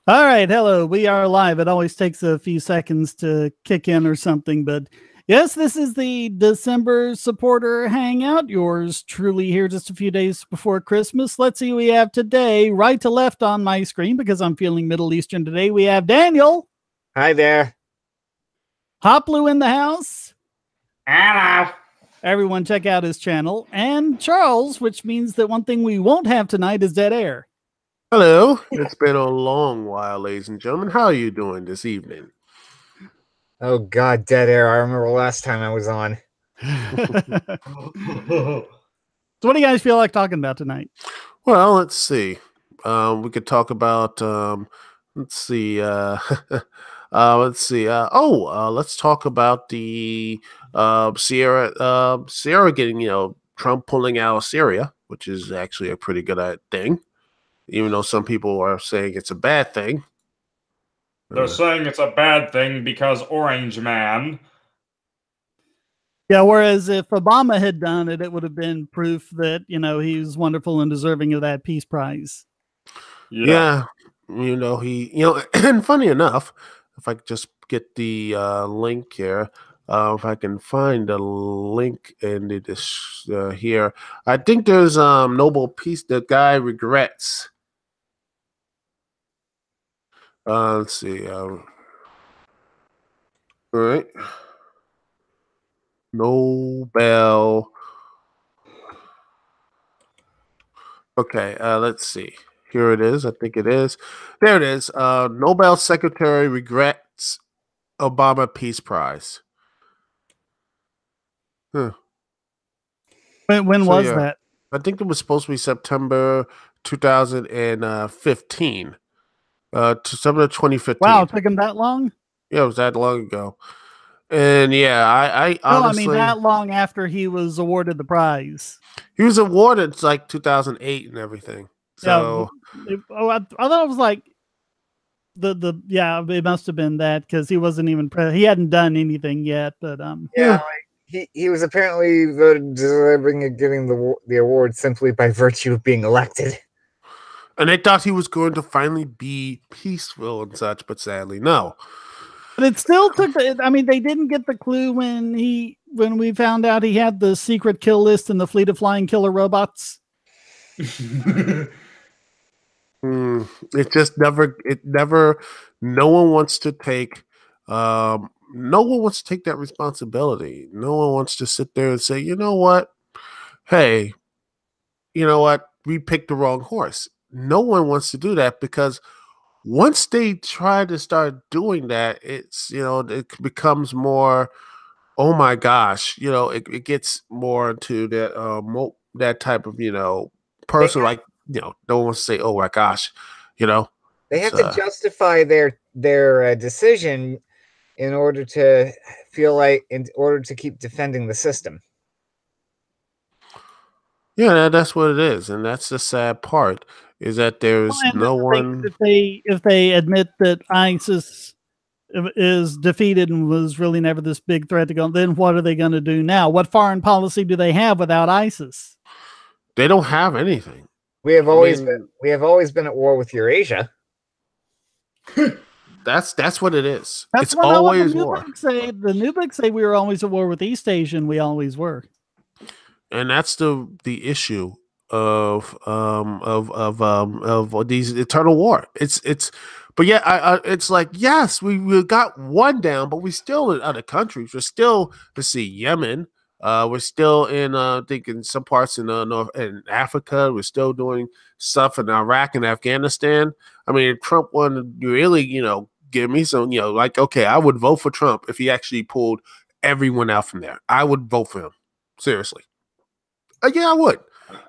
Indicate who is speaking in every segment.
Speaker 1: All right, hello. We are live. It always takes a few seconds to kick in or something, but yes, this is the December supporter hangout. Yours truly here just a few days before Christmas. Let's see what we have today. Right to left on my screen because I'm feeling Middle Eastern today. We have Daniel.
Speaker 2: Hi there.
Speaker 1: Hoplu in the house.
Speaker 3: Hello.
Speaker 1: Everyone check out his channel. And Charles, which means that one thing we won't have tonight is dead air.
Speaker 4: Hello. It's been a long while, ladies and gentlemen. How are you doing this evening?
Speaker 2: Oh God, dead air. I remember last time I was on.
Speaker 1: So what do you guys feel like talking about tonight?
Speaker 4: Well, let's see. We could talk about let's see. Let's talk about the Sierra getting, Trump pulling out of Syria, which is actually a pretty good thing. Even though some people are saying it's a bad thing.
Speaker 3: They're saying it's a bad thing because Orange Man.
Speaker 1: Yeah, whereas if Obama had done it, it would have been proof that, he's wonderful and deserving of that peace prize.
Speaker 4: Yeah. And funny enough, if I could just get the link here, if I can find a link in this here, I think there's Nobel Peace. The guy regrets. Let's see. All right. Nobel. Okay, let's see. Here it is. I think it is. There it is. Nobel Secretary regrets Obama Peace Prize. Huh.
Speaker 1: When was that?
Speaker 4: I think it was supposed to be September 2015. September 2015.
Speaker 1: Wow, it took him that long?
Speaker 4: Yeah, it was that long ago. And yeah, I honestly...
Speaker 1: No, I mean that long after he was awarded the prize.
Speaker 4: He was awarded like 2008 and everything. So
Speaker 1: I thought it was like it must have been that because he wasn't even he hadn't done anything yet. But
Speaker 2: he was apparently voted deserving of getting the award simply by virtue of being elected.
Speaker 4: And they thought he was going to finally be peaceful and such, but sadly, no.
Speaker 1: But it still took they didn't get the clue when we found out he had the secret kill list in the fleet of flying killer robots.
Speaker 4: It just never, no one wants to take, that responsibility. No one wants to sit there and say, you know what? Hey, you know what? We picked the wrong horse. No one wants to do that because once they try to start doing that, it's, it becomes more, oh my gosh, it gets more into that, that type of, person no one wants to say, oh my gosh,
Speaker 2: They have to justify their decision in order to keep defending the system.
Speaker 4: Yeah, that's what it is, and that's the sad part is that there's no one.
Speaker 1: If they admit that ISIS is defeated and was really never this big threat to go, then what are they going to do now? What foreign policy do they have without ISIS?
Speaker 4: They don't have anything.
Speaker 2: We have always been at war with Eurasia.
Speaker 4: That's what it is.
Speaker 1: That's
Speaker 4: it's always war.
Speaker 1: The new books say we were always at war with East Asia, and we always were.
Speaker 4: And that's the issue of these eternal war. But yeah, it's like, yes, we got one down, but we're still in other countries. We're still, let's see, Yemen. We're still in, I think, in some parts in in Africa. We're still doing stuff in Iraq and Afghanistan. I mean, if Trump wanted to really, give me some, okay, I would vote for Trump if he actually pulled everyone out from there. I would vote for him. Seriously. Yeah, I would.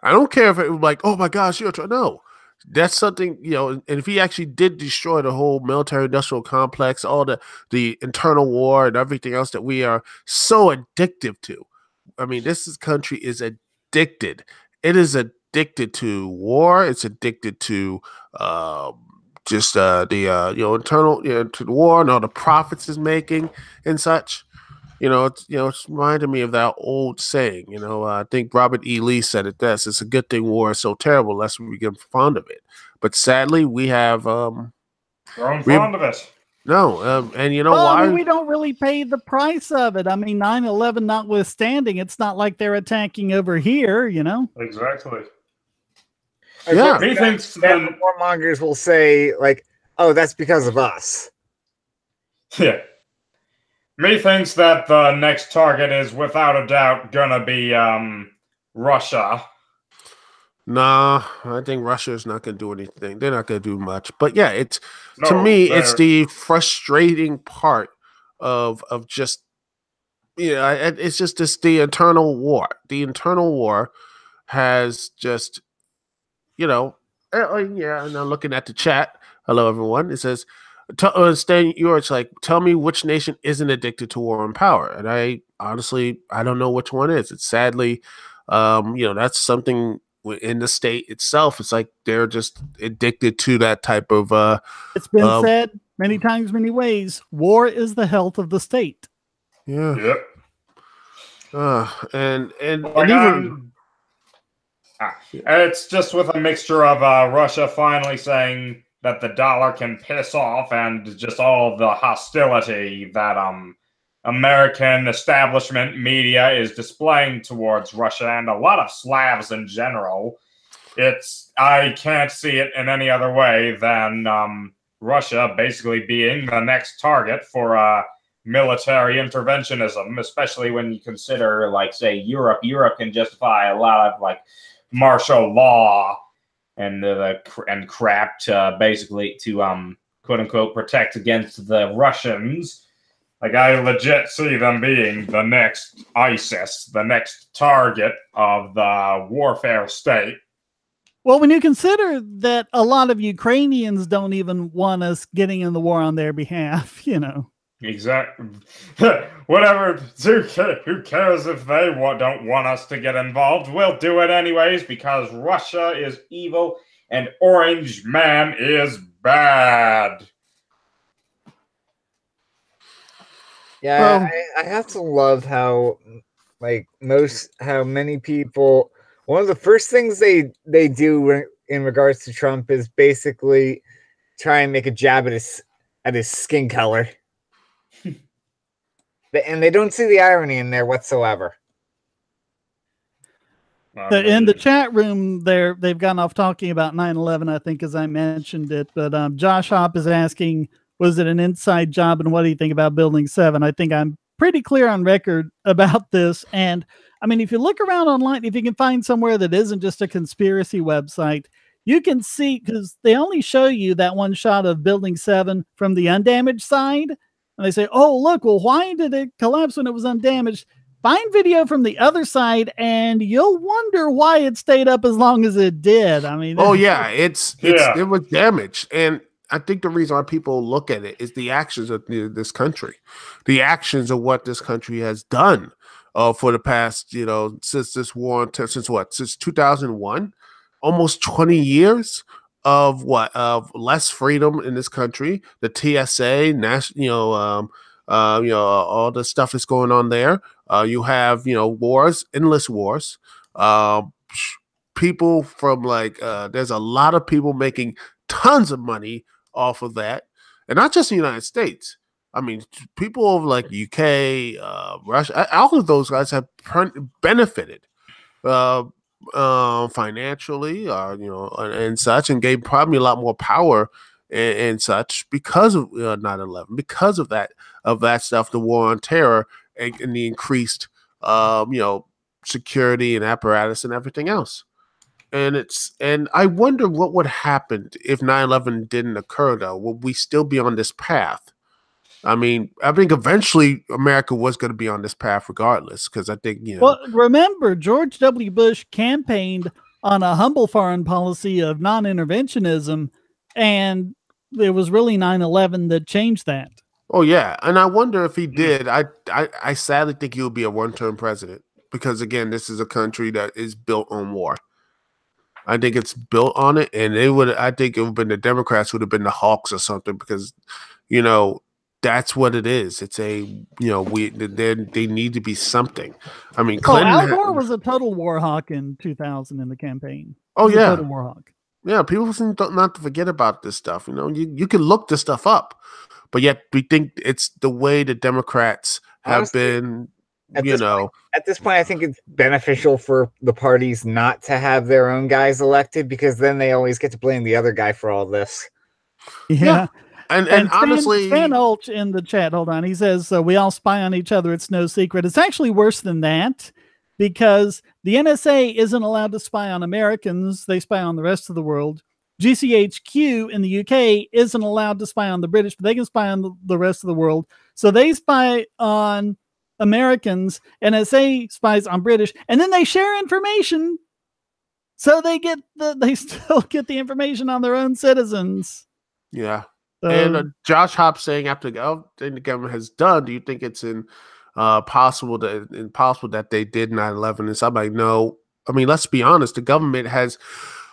Speaker 4: I don't care if it was like, oh my gosh, you're trying. No, that's something, and if he actually did destroy the whole military-industrial complex, all the internal war and everything else that we are so addictive to. I mean, this country is addicted. It is addicted to war. It's addicted to internal to the war and all the profits it's making and such. It's reminded me of that old saying. I think Robert E. Lee said it best. It's a good thing war is so terrible, lest we get fond of it. But sadly, we have
Speaker 3: Grown fond of it.
Speaker 4: No, and you know
Speaker 1: Well,
Speaker 4: why?
Speaker 1: I mean, we don't really pay the price of it. I mean, 9/11 notwithstanding, it's not like they're attacking over here, you know?
Speaker 3: Exactly.
Speaker 4: Yeah.
Speaker 3: Methinks
Speaker 2: Then
Speaker 3: then,
Speaker 2: warmongers will say, like, oh, that's because of us.
Speaker 3: yeah. Methinks that the next target is without a doubt gonna be Russia.
Speaker 4: Nah, I think Russia is not going to do anything. They're not going to do much. But yeah, it's to
Speaker 3: No,
Speaker 4: me, it's
Speaker 3: they're-
Speaker 4: the frustrating part of just it's just the internal war. The internal war has just yeah. And I'm looking at the chat. Hello, everyone. It says, Stan York, like, tell me which nation isn't addicted to war and power. And I honestly, I don't know which one is. It's sadly, that's something in the state itself. It's like they're just addicted to that type of.
Speaker 1: It's been said many times, many ways. War is the health of the state.
Speaker 4: Yeah.
Speaker 3: Yep.
Speaker 4: And
Speaker 3: Like,
Speaker 4: even.
Speaker 3: It's just with a mixture of Russia finally saying that the dollar can piss off and just all the hostility that American establishment media is displaying towards Russia and a lot of Slavs in general. I can't see it in any other way than Russia basically being the next target for military interventionism, especially when you consider, like, say, Europe. Europe can justify a lot of, like, martial law and crap to basically quote unquote protect against the Russians. Like, I legit see them being the next ISIS, the next target of the warfare state.
Speaker 1: Well, when you consider that a lot of Ukrainians don't even want us getting in the war on their behalf, you know.
Speaker 3: Exactly. Whatever. Who cares if they don't want us to get involved? We'll do it anyways because Russia is evil and Orange Man is bad.
Speaker 2: Yeah,
Speaker 1: Well,
Speaker 2: I have to love how, like, how many people, one of the first things they do in regards to Trump is basically try and make a jab at his skin color. And they don't see the irony in there whatsoever.
Speaker 1: In the chat room there, they've gone off talking about 9/11, I think, as I mentioned it. But Josh Hopp is asking, was it an inside job? And what do you think about Building 7? I think I'm pretty clear on record about this. And I mean, if you look around online, if you can find somewhere that isn't just a conspiracy website, you can see, because they only show you that one shot of Building 7 from the undamaged side. And they say, oh, look, well, why did it collapse when it was undamaged? Find video from the other side, and you'll wonder why it stayed up as long as it did. I mean,
Speaker 4: it was damaged. And I think the reason why people look at it is the actions of this country, the actions of what this country has done for the past, since this war, since 2001, almost 20 years of less freedom in this country, the TSA, all the stuff that's going on there. You have, wars, endless wars. People from there's a lot of people making tons of money off of that, and not just the United States. I mean, people over like UK, Russia, all of those guys have benefited financially, and such, and gave probably a lot more power and such because of 9/11, because of that stuff, the war on terror and the increased security and apparatus and everything else. And I wonder what would happen if 9/11 didn't occur, though. Would we still be on this path? I mean, I think eventually America was going to be on this path regardless, because I think,
Speaker 1: Well, remember, George W. Bush campaigned on a humble foreign policy of non-interventionism, and it was really 9/11 that changed that.
Speaker 4: Oh, yeah. And I wonder if he did. I sadly think he would be a one-term president because, again, this is a country that is built on war. I think it's built on it, and I think it would have been the Democrats would have been the Hawks or something because, that's what it is. It's they need to be something. I mean, Clinton.
Speaker 1: Al Gore was a total war hawk in 2000 in the campaign.
Speaker 4: Oh, yeah.
Speaker 1: Total war hawk.
Speaker 4: Yeah, people seem not to forget about this stuff. You can look this stuff up, but yet we think it's the way the Democrats have
Speaker 2: Honestly,
Speaker 4: been.
Speaker 2: At this point, I think it's beneficial for the parties not to have their own guys elected, because then they always get to blame the other guy for all this.
Speaker 1: Yeah.
Speaker 4: And honestly,
Speaker 1: Stan Ulch in the chat, hold on. He says, we all spy on each other. It's no secret. It's actually worse than that, because the NSA isn't allowed to spy on Americans. They spy on the rest of the world. GCHQ in the UK isn't allowed to spy on the British, but they can spy on the rest of the world. So they spy on Americans, NSA spies on British, and then they share information. So they still get the information on their own citizens.
Speaker 4: Yeah. And Josh Hop saying, after everything the government has done, do you think it's impossible that they did 9/11? And so I'm like, no. I mean, let's be honest. The government has.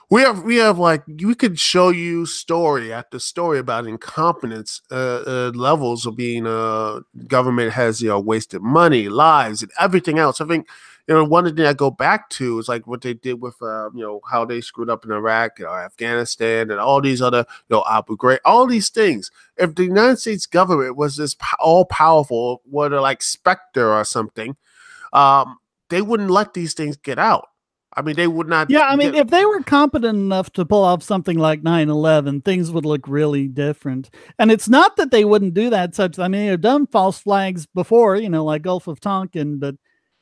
Speaker 4: We have like, we could show you story after story about incompetence levels of being government has wasted money, lives, and everything else. I think one thing I go back to is like what they did with how they screwed up in Iraq or Afghanistan and all these other Abu Ghraib, all these things. If the United States government was this all powerful, whether like Spectre or something, they wouldn't let these things get out. I mean, they would not.
Speaker 1: Yeah, I mean, if they were competent enough to pull off something like 9/11, things would look really different. And it's not that they wouldn't do that. I mean, they've done false flags before, like Gulf of Tonkin, but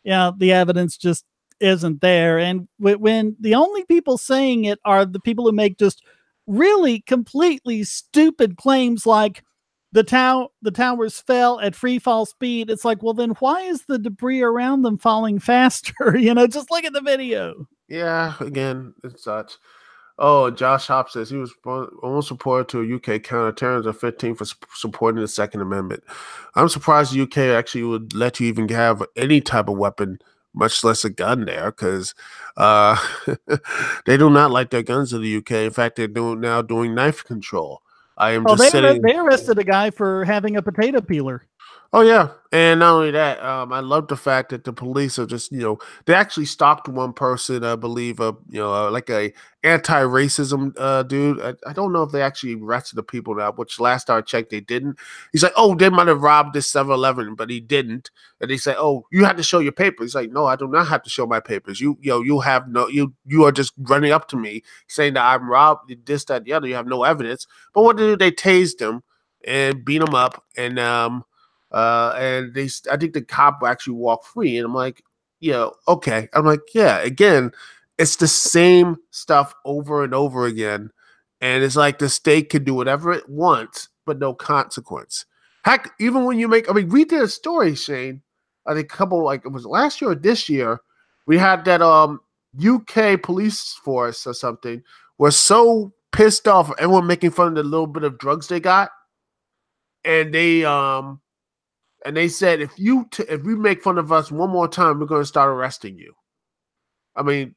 Speaker 1: the evidence just isn't there. And when the only people saying it are the people who make just really completely stupid claims like the towers fell at free fall speed. It's like, well, then why is the debris around them falling faster? Just look at the video.
Speaker 4: Yeah, again, it's such. Oh, Josh Hop says he was almost supported to a UK counterterrorism 15 for supporting the Second Amendment. I'm surprised the UK actually would let you even have any type of weapon, much less a gun there, because they do not like their guns in the UK. In fact, they're now doing knife control. I am just sitting.
Speaker 1: They arrested a guy for having a potato peeler.
Speaker 4: Oh yeah, and not only that, I love the fact that the police are just they actually stalked one person, I believe, like a anti-racism dude. I don't know if they actually arrested the people now, which last I checked they didn't. He's like, oh, they might have robbed this 7-Eleven, but he didn't. And they say, oh, you had to show your papers. He's like, no, I do not have to show my papers. You are just running up to me saying that I'm robbed, this, that, the other. You have no evidence. But what did they tased him and beat him up and I think the cop actually walked free, and I'm like, okay. I'm like, yeah, again, it's the same stuff over and over again. And it's like the state can do whatever it wants, but no consequence. Heck, even when we did a story, Shane, I think it was last year or this year, we had that UK police force or something was so pissed off at everyone making fun of the little bit of drugs they got. And they said, if you make fun of us one more time, we're going to start arresting you. I mean,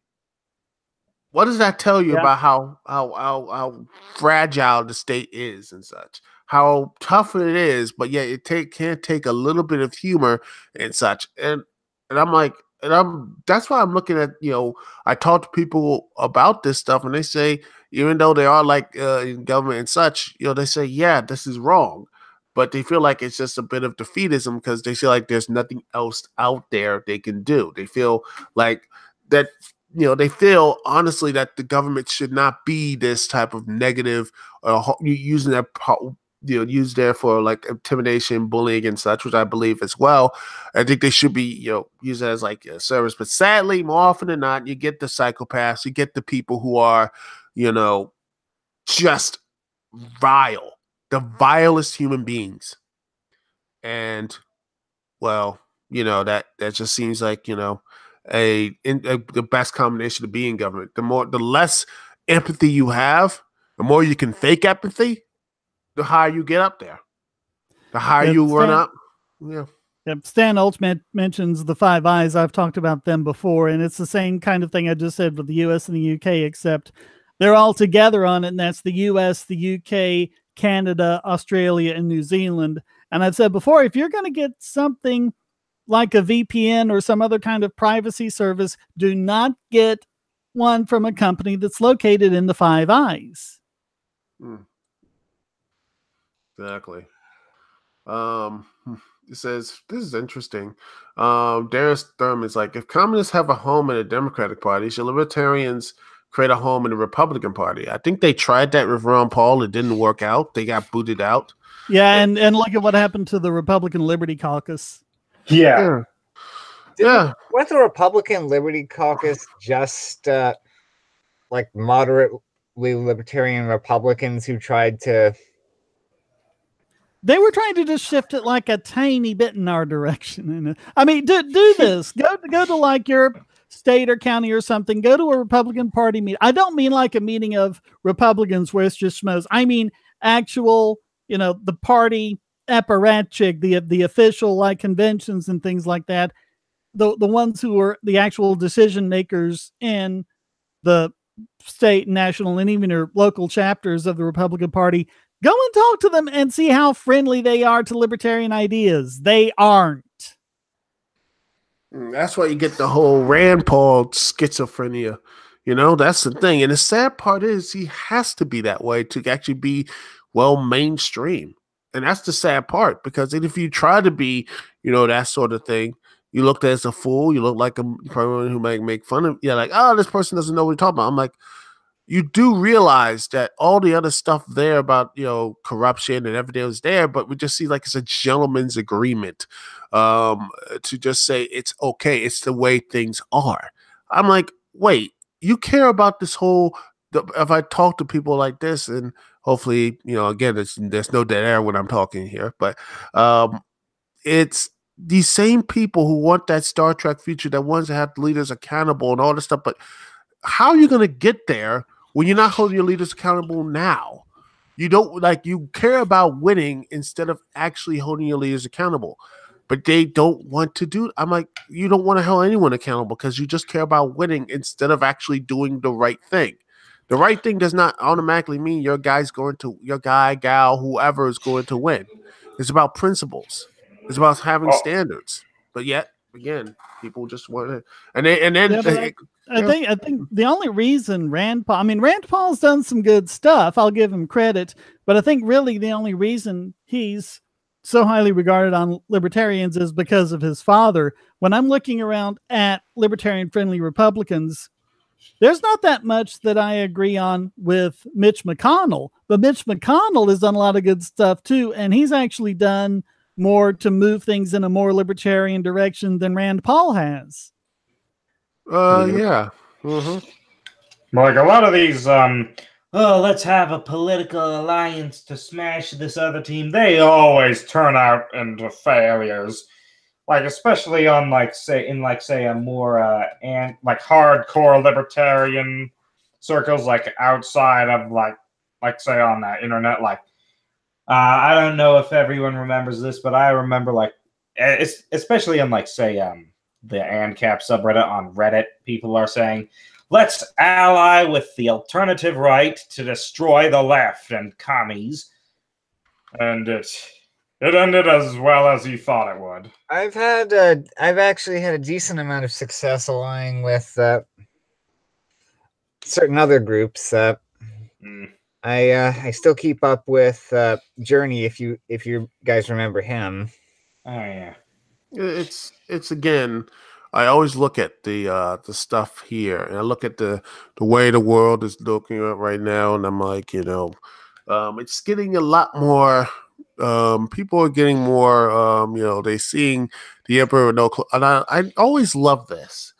Speaker 4: what does that tell you about how fragile the state is and such? How tough it is, but yet it can take a little bit of humor and such. And I'm like, that's why I'm looking at, I talk to people about this stuff, and they say, even though they are like in government and such, they say, yeah, this is wrong. But they feel like it's just a bit of defeatism because they feel like there's nothing else out there they can do. They feel like that, they feel honestly that the government should not be this type of negative, using that, used there for like intimidation, bullying, and such, which I believe as well. I think they should be, used as like a service. But sadly, more often than not, you get the psychopaths, you get the people who are, just vile. The vilest human beings. And well, that just seems like, the best combination to be in government. The less empathy you have, the more you can fake empathy, the higher you get up there. The higher you run up. Yeah.
Speaker 1: Yep. Stan Ultimate mentions the Five Eyes. I've talked about them before, and it's the same kind of thing I just said with the US and the UK, except they're all together on it, and that's the US, the UK, Canada, Australia, and New Zealand. And I've said before, if you're going to get something like a VPN or some other kind of privacy service, do not get one from a company that's located in the Five Eyes.
Speaker 4: Exactly. It says, this is interesting. Darius Thurman is like, if communists have a home in the Democratic Party, should libertarians create a home in the Republican Party? I think they tried that with Ron Paul. It didn't work out. They got booted out.
Speaker 1: Yeah, and look at what happened to the Republican Liberty Caucus.
Speaker 3: Yeah.
Speaker 2: Weren't the Republican Liberty Caucus just like moderately libertarian Republicans who tried to...
Speaker 1: They were trying to just shift it like a tiny bit in our direction. And I mean, do this. Go to like your state or county or something. Go to a Republican Party meeting. I don't mean like a meeting of Republicans where it's just schmoes. I mean actual, the party apparatchik, the official like conventions and things like that. The ones who are the actual decision makers in the state, national, and even your local chapters of the Republican Party. Go and talk to them and see how friendly they are to libertarian ideas. They aren't.
Speaker 4: That's why you get the whole Rand Paul schizophrenia. That's the thing. And the sad part is he has to be that way to actually be mainstream. And that's the sad part, because if you try to be, that sort of thing, you look as a fool. You look like a person who might make fun of you. Like, oh, this person doesn't know what you're talking about. I'm like, you do realize that all the other stuff there about, corruption and everything was there, but we just see like it's a gentleman's agreement to just say it's okay. It's the way things are. I'm like, wait, you care about this whole, if I talk to people like this, and hopefully, again, there's no dead air when I'm talking here, but it's these same people who want that Star Trek future, that wants to have leaders accountable and all this stuff, but how are you going to get there when you're not holding your leaders accountable now? You don't you care about winning instead of actually holding your leaders accountable, but they don't want to do it. I'm like, you don't want to hold anyone accountable because you just care about winning instead of actually doing the right thing. The right thing does not automatically mean your guy, gal, whoever is going to win. It's about principles. It's about having standards. But yet, again, people just want to,
Speaker 1: I think the only reason Rand Paul's done some good stuff. I'll give him credit, but I think really the only reason he's so highly regarded on libertarians is because of his father. When I'm looking around at libertarian-friendly Republicans, there's not that much that I agree on with Mitch McConnell, but Mitch McConnell has done a lot of good stuff too, and he's actually done more to move things in a more libertarian direction than Rand Paul has.
Speaker 4: Yeah. Mm-hmm.
Speaker 3: Like a lot of these,
Speaker 5: let's have a political alliance to smash this other team.
Speaker 3: They always turn out into failures. Like, especially on, say a more, hardcore libertarian circles, outside of, say, on the internet,
Speaker 5: I don't know if everyone remembers this, but I remember, especially on, the ANCAP subreddit on Reddit, people are saying, let's ally with the alternative right to destroy the left and commies.
Speaker 3: And it ended as well as you thought it would.
Speaker 2: I've actually had a decent amount of success allying with certain other groups. I still keep up with Journey, if you guys remember him.
Speaker 5: Oh yeah.
Speaker 4: It's again, I always look at the stuff here, and I look at the way the world is looking at right now, and I'm like, it's getting a lot more. People are getting more. They're seeing the emperor with no clothes, and I always love this.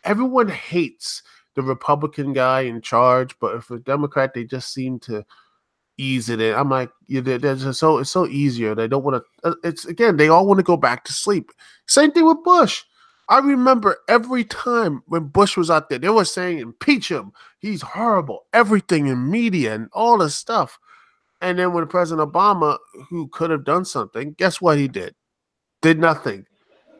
Speaker 4: Everyone hates the Republican guy in charge, but if a Democrat, they just seem to ease it in. I'm like, it's so easier. They don't want to. It's again, they all want to go back to sleep. Same thing with Bush. I remember every time when Bush was out there, they were saying impeach him. He's horrible. Everything in media and all this stuff. And then when President Obama, who could have done something, guess what he did? Did nothing.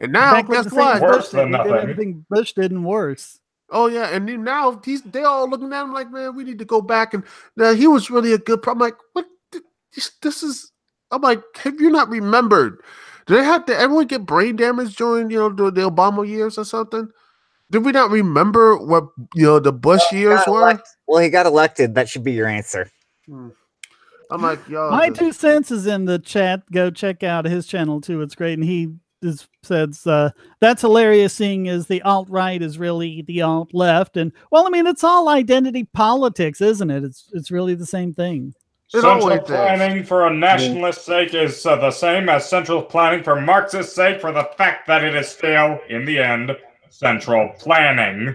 Speaker 4: And now, guess what?
Speaker 3: Worse than
Speaker 1: He did
Speaker 3: nothing.
Speaker 1: everything Bush did and worse.
Speaker 4: Oh yeah, and then now they all looking at him like, man, we need to go back. And now he was really a good. I'm like, what? This is. I'm like, have you not remembered? Did everyone get brain damage during the Obama years or something? Did we not remember what the Bush years were?
Speaker 2: Well, he got elected. That should be your answer.
Speaker 4: I'm like, yo.
Speaker 1: My 2 cents is in the chat. Go check out his channel too. It's great. And he says that's hilarious, seeing as the alt-right is really the alt-left. And well, I mean, it's all identity politics, isn't it? It's really the same thing.
Speaker 3: Central planning for a nationalist sake is the same as central planning for Marxist sake, for the fact that it is still, in the end, central planning.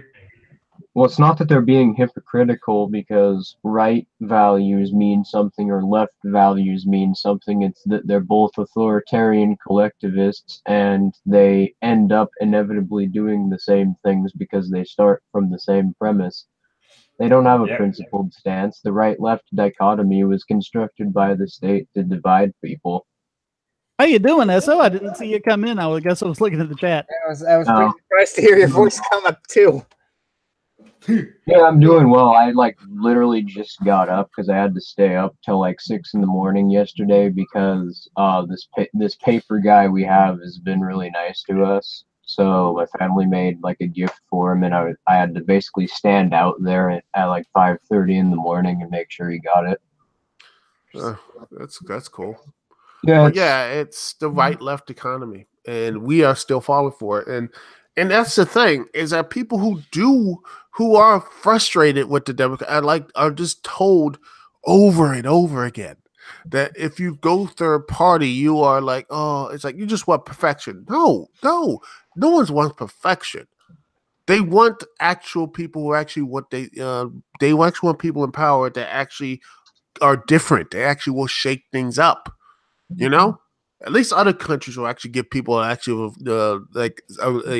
Speaker 6: Well, it's not that they're being hypocritical because right values mean something or left values mean something. It's that they're both authoritarian collectivists and they end up inevitably doing the same things because they start from the same premise. They don't have a principled stance. The right-left dichotomy was constructed by the state to divide people.
Speaker 1: How you doing, SO? I didn't see you come in. I guess I was looking at the chat.
Speaker 2: I was pretty surprised to hear your voice come up too.
Speaker 6: Yeah, I'm doing well. I literally just got up because I had to stay up till 6 in the morning yesterday because this paper guy we have has been really nice to us. So my family made a gift for him, and I had to basically stand out there at 5:30 in the morning and make sure he got it.
Speaker 4: That's cool.
Speaker 6: Yeah,
Speaker 4: it's the right-left economy, and we are still falling for it. And that's the thing, is that people who are frustrated with the Democrat are just told over and over again that if you go third party, you are it's you just want perfection. No one wants perfection. They want actual people who actually they actually want people in power that actually are different. They actually will shake things up. At least other countries will actually give people actually a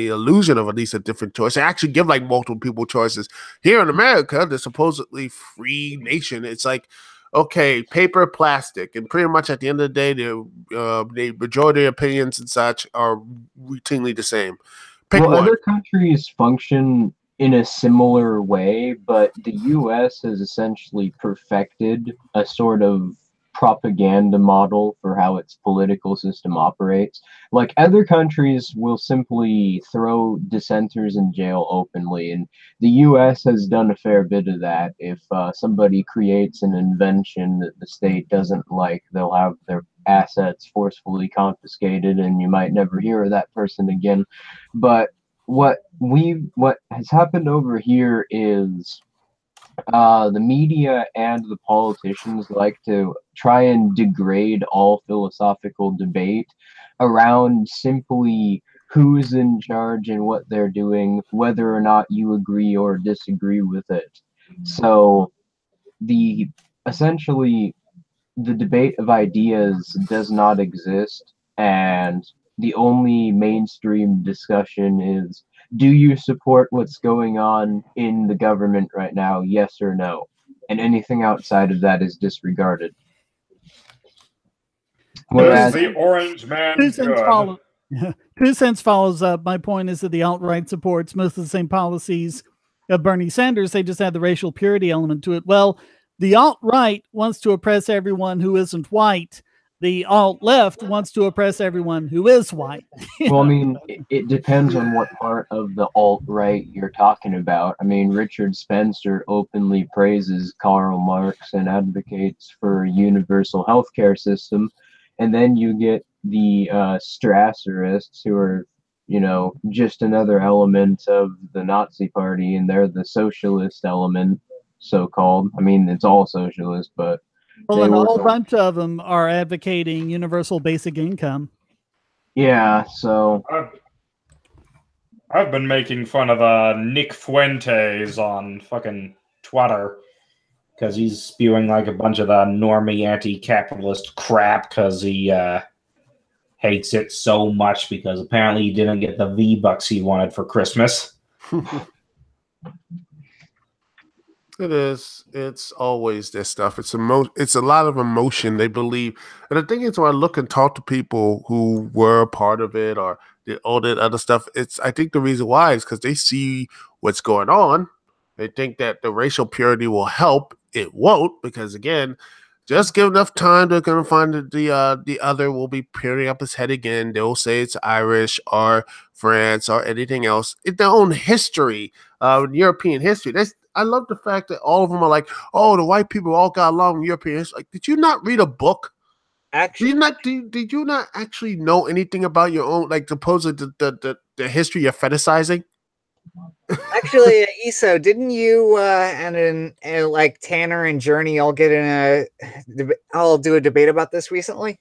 Speaker 4: illusion of at least a different choice. They actually give multiple people choices. Here in America, the supposedly free nation, it's okay, paper, plastic, and pretty much at the end of the day, the majority of opinions and such are routinely the same.
Speaker 6: Other countries function in a similar way, but the U.S. has essentially perfected a sort of propaganda model for how its political system operates. Other countries will simply throw dissenters in jail openly, and the US has done a fair bit of that. If somebody creates an invention that the state doesn't like, they'll have their assets forcefully confiscated and you might never hear of that person again. But what has happened over here is the media and the politicians like to try and degrade all philosophical debate around simply who's in charge and what they're doing, whether or not you agree or disagree with it. So essentially the debate of ideas does not exist, and the only mainstream discussion is, do you support what's going on in the government right now? Yes or no? And anything outside of that is disregarded.
Speaker 3: Whereas the orange man
Speaker 1: 2 cents follows up. My point is that the alt-right supports most of the same policies of Bernie Sanders. They just add the racial purity element to it. Well, the alt-right wants to oppress everyone who isn't white. The alt-left wants to oppress everyone who is white.
Speaker 6: Well, I mean, it depends on what part of the alt-right you're talking about. I mean, Richard Spencer openly praises Karl Marx and advocates for a universal healthcare system. And then you get the Strasserists, who are, just another element of the Nazi party, and they're the socialist element, so-called. I mean, it's all socialist, but...
Speaker 1: Well, and a whole bunch of them are advocating universal basic income.
Speaker 6: Yeah, so...
Speaker 3: I've been making fun of Nick Fuentes on fucking Twitter because he's spewing a bunch of the normie anti-capitalist crap because he hates it so much because apparently he didn't get the V-Bucks he wanted for Christmas.
Speaker 4: It is. It's always this stuff. It's a lot of emotion. They believe, and the thing is, when I look and talk to people who were a part of it or did all that other stuff, I think the reason why is because they see what's going on. They think that the racial purity will help. It won't, because again, Just give enough time to gonna find the other will be peering up his head again. They will say it's Irish or France or anything else. It's their own history, European history. I love the fact that all of them are like, oh, the white people all got along with European history. Like, did you not read a book?
Speaker 2: Actually,
Speaker 4: Did you not actually know anything about your own, like, supposedly the history you're fetishizing?
Speaker 2: Actually, Iso, didn't you and like Tanner and Journey all get in all do a debate about this recently?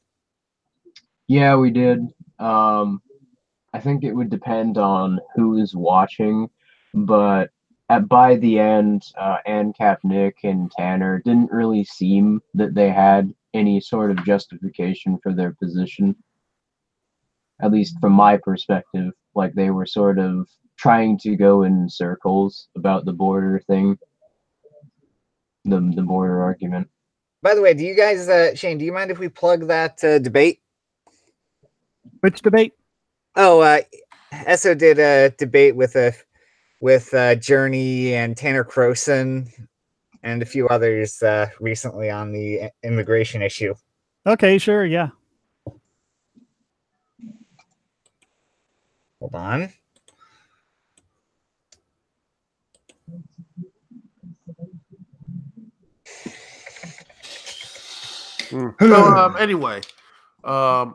Speaker 6: Yeah, we did. I think it would depend on who's watching, but by the end, ANCAP, Nick, and Tanner didn't really seem that they had any sort of justification for their position. At least from my perspective, like they were sort of trying to go in circles about the border thing, the border argument.
Speaker 2: By the way, do you guys, Shane, do you mind if we plug that debate?
Speaker 1: Which debate?
Speaker 2: Oh, Esso did a debate with Journey and Tanner Croson and a few others recently on the immigration issue.
Speaker 1: Okay, sure, yeah.
Speaker 2: Hold on.
Speaker 4: So anyway, I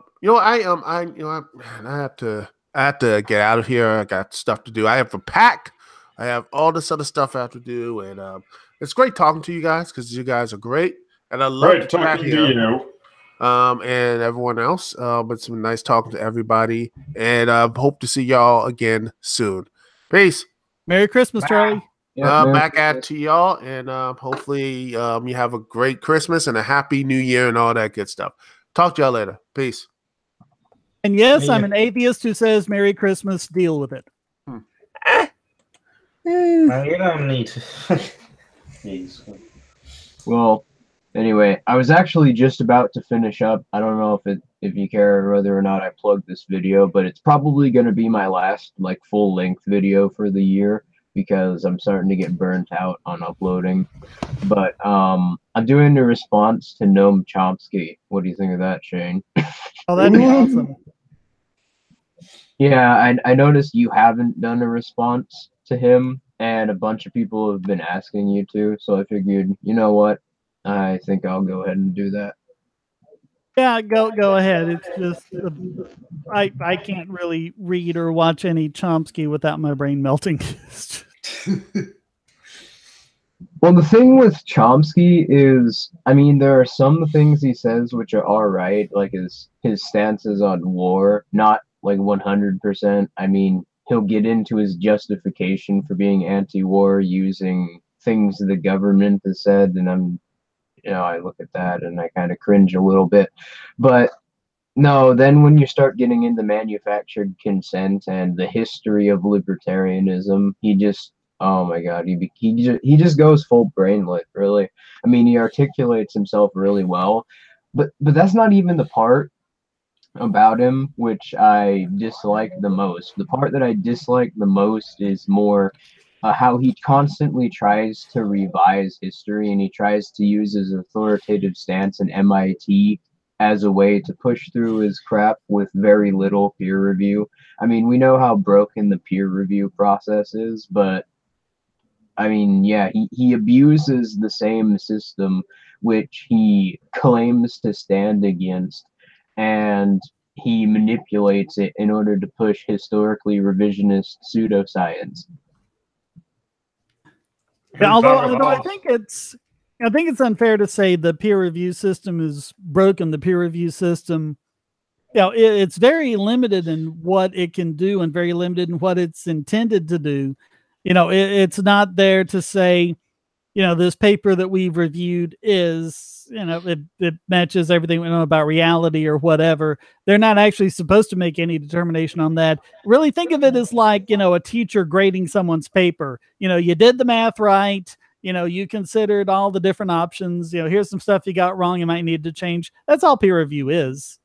Speaker 4: have to get out of here. I got stuff to do. I have a pack. I have all this other stuff I have to do, and it's great talking to you guys because you guys are great, and I love
Speaker 3: Great talking to you.
Speaker 4: And everyone else. It's been nice talking to everybody, and hope to see y'all again soon. Peace.
Speaker 1: Merry Christmas, Charlie.
Speaker 6: Yeah,
Speaker 4: Back at to y'all, and hopefully you have a great Christmas and a happy New Year and all that good stuff. Talk to y'all later. Peace.
Speaker 1: And yes, I'm an atheist who says Merry Christmas. Deal with it.
Speaker 5: You don't need to. Jeez.
Speaker 6: Well, anyway, I was actually just about to finish up. I don't know if you care whether or not I plug this video, but it's probably going to be my last like full length video for the year because I'm starting to get burnt out on uploading. But I'm doing a response to Noam Chomsky. What do you think of that, Shane?
Speaker 1: Oh, that'd be awesome.
Speaker 6: Yeah, I noticed you haven't done a response to him, and a bunch of people have been asking you to, so I figured, you know what? I think I'll go ahead and do that.
Speaker 1: Yeah, go ahead. It's just I can't really read or watch any Chomsky without my brain melting.
Speaker 6: Well, the thing with Chomsky is, I mean, there are some things he says which are all right, like his stances on war, not like 100%. I mean, he'll get into his justification for being anti-war using things the government has said, and I look at that and I kind of cringe a little bit. But no, then when you start getting into manufactured consent and the history of libertarianism, he just, oh my God, he just goes full brainlet, really. I mean, he articulates himself really well, but that's not even the part about him which I dislike the most. The part that I dislike the most is more how he constantly tries to revise history, and he tries to use his authoritative stance in MIT as a way to push through his crap with very little peer review. I mean, we know how broken the peer review process is, but I mean, yeah, he abuses the same system which he claims to stand against, and he manipulates it in order to push historically revisionist pseudoscience.
Speaker 1: Yeah, although I think it's unfair to say the peer review system is broken. The peer review system, it's very limited in what it can do and very limited in what it's intended to do. It's not there to say, this paper that we've reviewed is, it matches everything we know about reality or whatever. They're not actually supposed to make any determination on that. Really think of it as like, a teacher grading someone's paper. You did the math right. You considered all the different options. Here's some stuff you got wrong. You might need to change. That's all peer review is.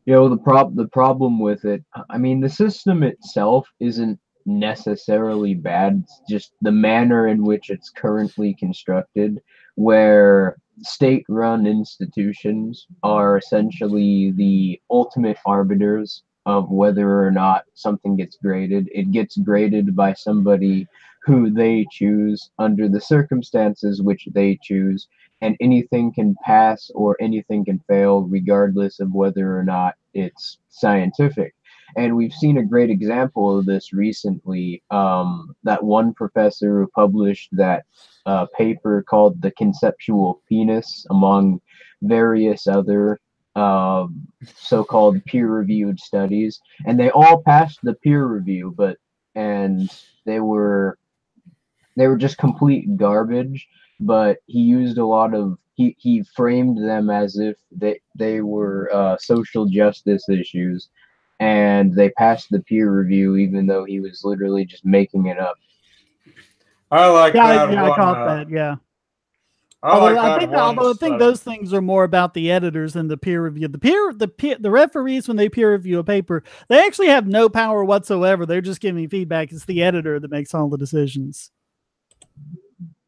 Speaker 6: The problem with it, I mean, the system itself isn't necessarily bad. It's just the manner in which it's currently constructed, where state-run institutions are essentially the ultimate arbiters of whether or not something gets graded. It gets graded by somebody who they choose under the circumstances which they choose, and anything can pass or anything can fail regardless of whether or not it's scientific. And we've seen a great example of this recently. That one professor who published that paper called The Conceptual Penis, among various other so-called peer-reviewed studies, and they all passed the peer review, and they were just complete garbage. But he used a lot of he framed them as if they were social justice issues, and they passed the peer review even though he was literally just making it up.
Speaker 3: I like that.
Speaker 1: Yeah,
Speaker 3: one,
Speaker 1: I caught that. Yeah.
Speaker 3: I
Speaker 1: Although I think those things are more about the editors than the peer review. The referees, when they peer review a paper, they actually have no power whatsoever. They're just giving feedback. It's the editor that makes all the decisions.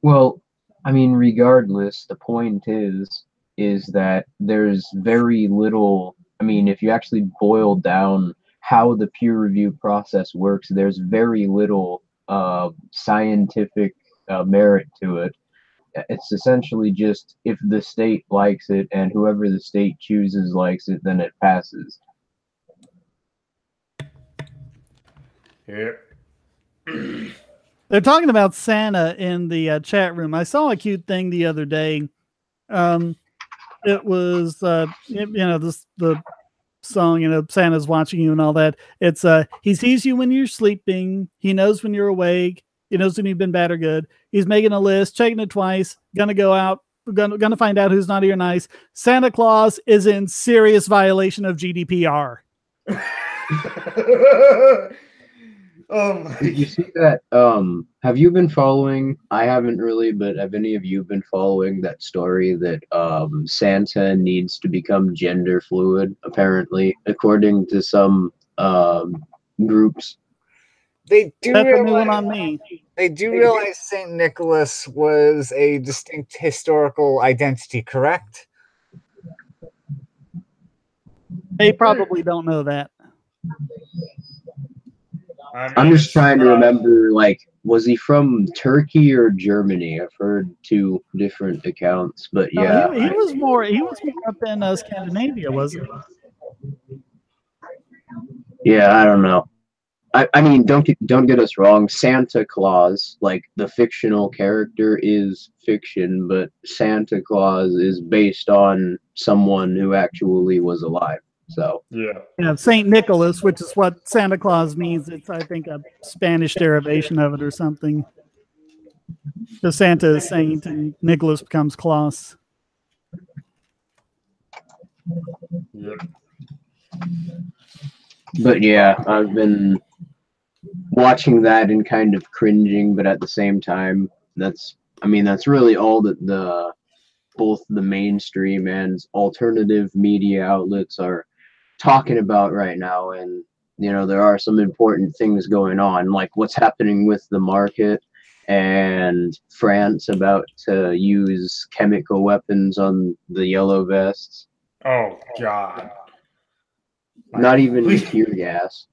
Speaker 6: Well, I mean, regardless, the point is that there's very little. I mean, if you actually boil down how the peer review process works, there's very little scientific merit to it. It's essentially just if the state likes it and whoever the state chooses likes it, then it passes.
Speaker 3: Yeah.
Speaker 1: They're talking about Santa in the chat room. I saw a cute thing the other day. It was, the song, Santa's watching you and all that. It's, he sees you when you're sleeping. He knows when you're awake. He knows when you've been bad or good. He's making a list, checking it twice, gonna go out, gonna find out who's naughty or nice. Santa Claus is in serious violation of GDPR.
Speaker 6: Did you see that? Have you been following? I haven't really, but have any of you been following that story that Santa needs to become gender fluid, apparently, according to some groups?
Speaker 2: They do
Speaker 1: That's a new
Speaker 2: realize,
Speaker 1: one on me.
Speaker 2: They do realize Saint Nicholas was a distinct historical identity, correct?
Speaker 1: They probably don't know that.
Speaker 6: I'm just trying to remember, like, was he from Turkey or Germany? I've heard two different accounts, but yeah.
Speaker 1: He was more up in Scandinavia, wasn't he?
Speaker 6: Yeah, I don't know. I mean, don't get us wrong. Santa Claus, like the fictional character, is fiction, but Santa Claus is based on someone who actually was alive. So
Speaker 1: yeah, Saint Nicholas, which is what Santa Claus means. It's, I think, a Spanish derivation of it or something. So Santa is Saint and Nicholas becomes Claus.
Speaker 3: Yep.
Speaker 6: But yeah, I've been watching that and kind of cringing, but at the same time, that's really all that both the mainstream and alternative media outlets are talking about right now. And there are some important things going on, like what's happening with the market and France about to use chemical weapons on the yellow vests.
Speaker 3: Oh God.
Speaker 6: Not even tear gas,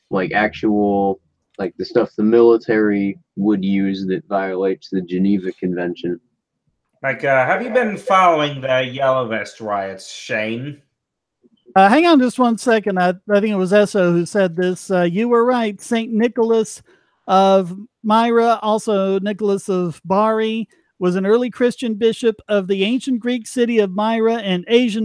Speaker 6: like actual, like the stuff the military would use that violates the Geneva Convention.
Speaker 5: Like, have you been following the Yellow Vest riots, Shane?
Speaker 1: Hang on just one second. I think it was Esso who said this. You were right. St. Nicholas of Myra, also Nicholas of Bari, was an early Christian bishop of the ancient Greek city of Myra in Asia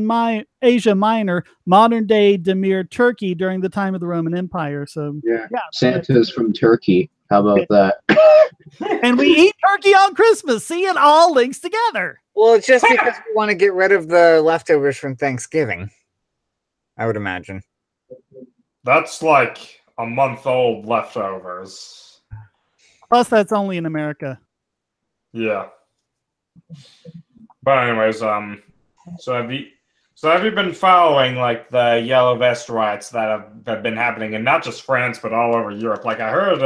Speaker 1: Minor, modern-day Demir, Turkey, during the time of the Roman Empire. So
Speaker 6: yeah. Santa's from Turkey. How about that?
Speaker 1: And we eat turkey on Christmas. See, it all links together.
Speaker 2: Well, it's just because we want to get rid of the leftovers from Thanksgiving, I would imagine.
Speaker 3: That's like a month-old leftovers.
Speaker 1: Plus, that's only in America.
Speaker 3: Yeah. But anyways, so have you been following like the Yellow Vest riots that have been happening in not just France but all over Europe? Like I heard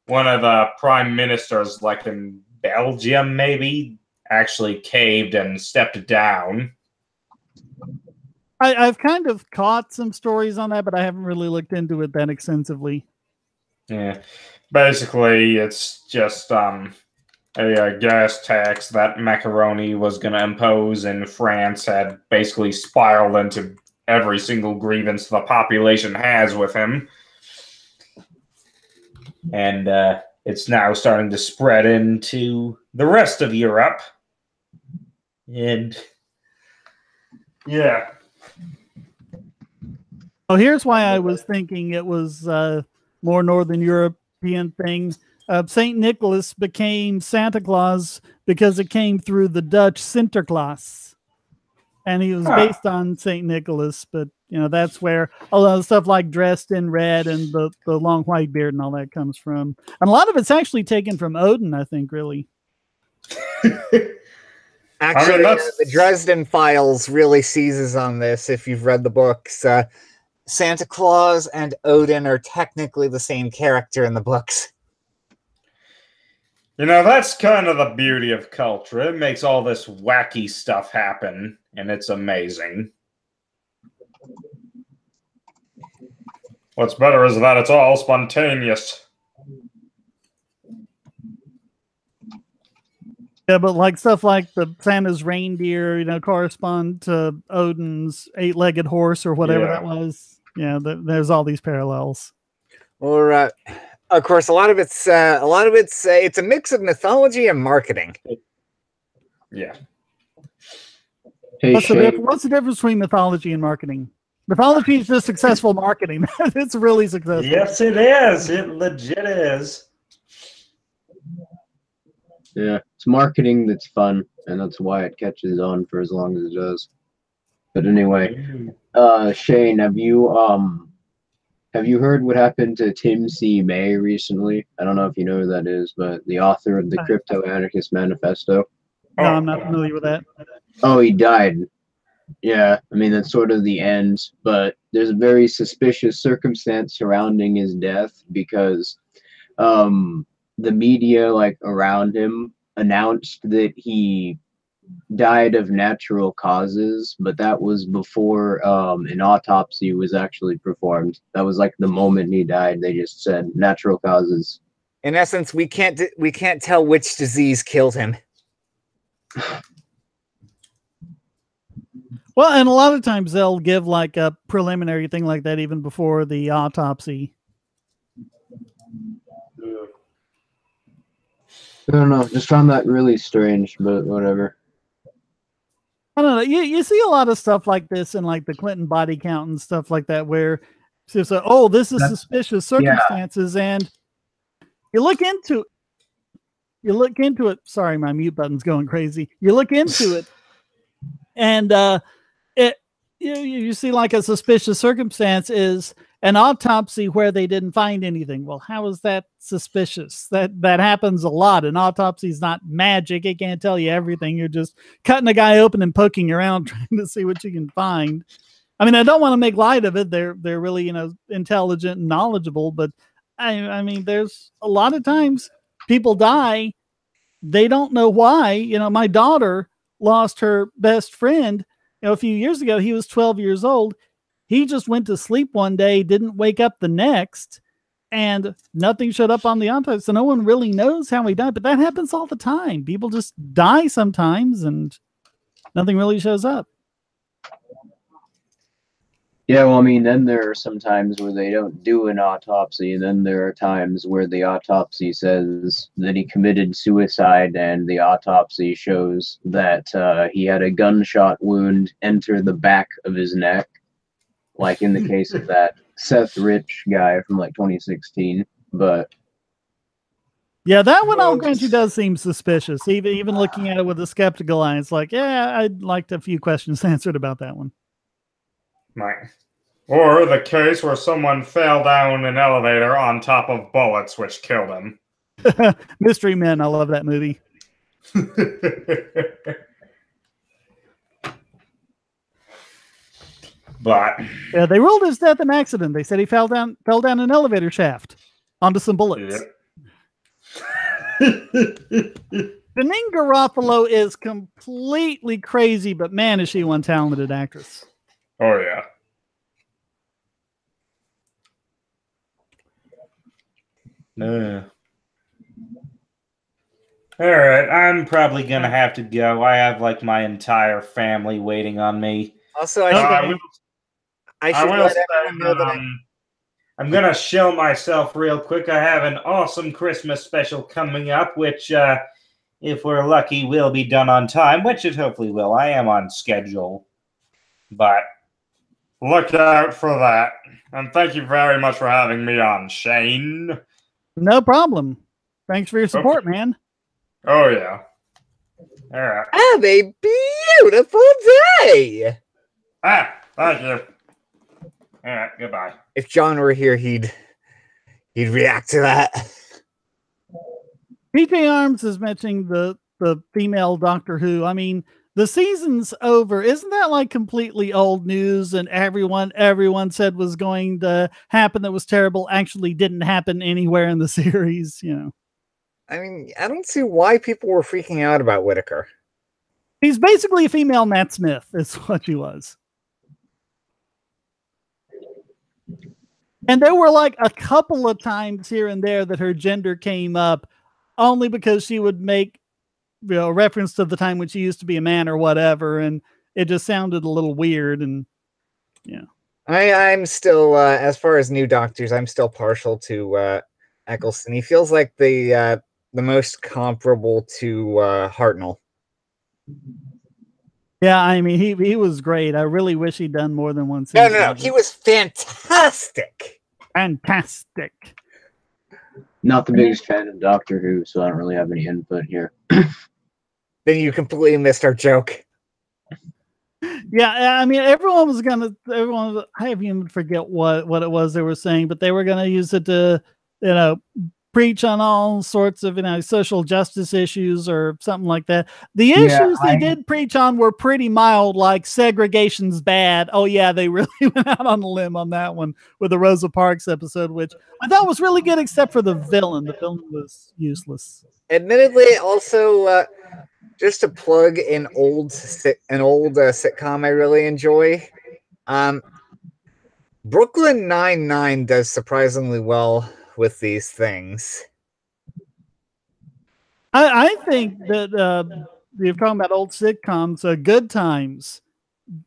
Speaker 3: one of the prime ministers, like in Belgium maybe, actually caved and stepped down.
Speaker 1: I've kind of caught some stories on that, but I haven't really looked into it that extensively.
Speaker 3: Yeah, basically, it's just a gas tax that Macaroni was going to impose in France had basically spiraled into every single grievance the population has with him. And it's now starting to spread into the rest of Europe. And yeah.
Speaker 1: Oh, here's why I was thinking it was more Northern European thing. St. Nicholas became Santa Claus because it came through the Dutch Sinterklaas. And he was based on St. Nicholas, but that's where a lot of stuff like dressed in red and the long white beard and all that comes from. And a lot of it's actually taken from Odin, I think, really.
Speaker 2: Actually, the Dresden Files really seizes on this if you've read the books. Santa Claus and Odin are technically the same character in the books.
Speaker 3: That's kind of the beauty of culture. It makes all this wacky stuff happen, and it's amazing. What's better is that it's all spontaneous.
Speaker 1: Yeah, but like stuff like the Santa's reindeer, correspond to Odin's 8-legged horse or whatever that was. Yeah, there's all these parallels.
Speaker 2: Or, of course, a lot of it's a mix of mythology and marketing.
Speaker 3: Yeah.
Speaker 6: Hey,
Speaker 1: what's the difference between mythology and marketing? Mythology is just successful marketing. It's really successful.
Speaker 5: Yes, it is. It legit is.
Speaker 6: Yeah, it's marketing that's fun, and that's why it catches on for as long as it does. But anyway, Shane, have you heard what happened to Tim C. May recently? I don't know if you know who that is, but the author of the Crypto Anarchist Manifesto.
Speaker 1: No, I'm not familiar with that.
Speaker 6: Oh, he died. Yeah, I mean, that's sort of the end, but there's a very suspicious circumstance surrounding his death because the media, around him, announced that he died of natural causes, but that was before an autopsy was actually performed. That was the moment he died. They just said natural causes.
Speaker 2: In essence, we can't tell which disease killed him.
Speaker 1: Well, and a lot of times they'll give a preliminary thing like that even before the autopsy.
Speaker 6: I don't know. Just found that really strange, but whatever.
Speaker 1: I don't know. You see a lot of stuff like this in the Clinton body count and stuff like that, where it's this is suspicious circumstances, and you look into it. Sorry, my mute button's going crazy. You look into it, and you see a suspicious circumstance is an autopsy where they didn't find anything. Well, how is that suspicious? That happens a lot. An autopsy is not magic. It can't tell you everything. You're just cutting a guy open and poking around trying to see what you can find. I mean, I don't want to make light of it. They're really, intelligent and knowledgeable, but I mean, there's a lot of times people die. They don't know why. My daughter lost her best friend, a few years ago. He was 12 years old. He just went to sleep one day, didn't wake up the next, and nothing showed up on the autopsy. So no one really knows how he died, but that happens all the time. People just die sometimes and nothing really shows up.
Speaker 6: Yeah, well, I mean, then there are some times where they don't do an autopsy, and then there are times where the autopsy says that he committed suicide, and the autopsy shows that he had a gunshot wound enter the back of his neck. Like in the case of that Seth Rich guy from 2016, but
Speaker 1: yeah, that one I'll grant you does seem suspicious. Even looking at it with a skeptical eye, it's I'd like a few questions answered about that one.
Speaker 3: Right. Or the case where someone fell down an elevator on top of bullets, which killed him.
Speaker 1: Mystery Men, I love that movie.
Speaker 3: But
Speaker 1: yeah, they ruled his death an accident. They said he fell down an elevator shaft onto some bullets.
Speaker 3: Yeah.
Speaker 1: Janine Garofalo is completely crazy, but man, is she one talented actress.
Speaker 3: Oh, yeah.
Speaker 5: All right, I'm probably gonna have to go. I have like my entire family waiting on me.
Speaker 2: Also, I should
Speaker 3: will
Speaker 2: let
Speaker 3: say
Speaker 2: everyone know that
Speaker 3: I'm gonna show myself real quick. I have an awesome Christmas special coming up, which, if we're lucky, will be done on time, which it hopefully will. I am on schedule, but look out for that. And thank you very much for having me on, Shane.
Speaker 1: No problem. Thanks for your support, man.
Speaker 3: Oh, yeah. All right.
Speaker 2: have a beautiful day.
Speaker 3: Thank you. All right, goodbye.
Speaker 2: If John were here, he'd react to that.
Speaker 1: PJ Arms is mentioning the female Doctor Who. I mean, the season's over. Isn't that like completely old news? And everyone said was going to happen that was terrible actually didn't happen anywhere in the series, you know.
Speaker 2: I mean, I don't see why people were freaking out about Whittaker.
Speaker 1: He's basically a female Matt Smith, is what she was. And there were like a couple of times here and there that her gender came up only because she would make, you know, reference to the time when she used to be a man or whatever. And it just sounded a little weird. And, yeah. I'm
Speaker 2: still, as far as new doctors, I'm still partial to Eccleston. He feels like the most comparable to Hartnell.
Speaker 1: Yeah, I mean, he was great. I really wish he'd done more than one season.
Speaker 2: No. He was fantastic.
Speaker 1: Fantastic.
Speaker 6: Not the biggest fan of Doctor Who, so I don't really have any input here.
Speaker 2: Then you completely missed our joke.
Speaker 1: Yeah, I mean, everyone was, I even forget what it was they were saying, but they were going to use it to, you know, preach on all sorts of, you know, social justice issues or something like that. The issues they did preach on were pretty mild, like segregation's bad. Oh yeah, they really went out on a limb on that one with the Rosa Parks episode, which I thought was really good, except for the villain. The villain was useless.
Speaker 2: Admittedly, also, just to plug an old sitcom I really enjoy, Brooklyn Nine-Nine does surprisingly well with these things.
Speaker 1: I think that you're talking about old sitcoms. Good Times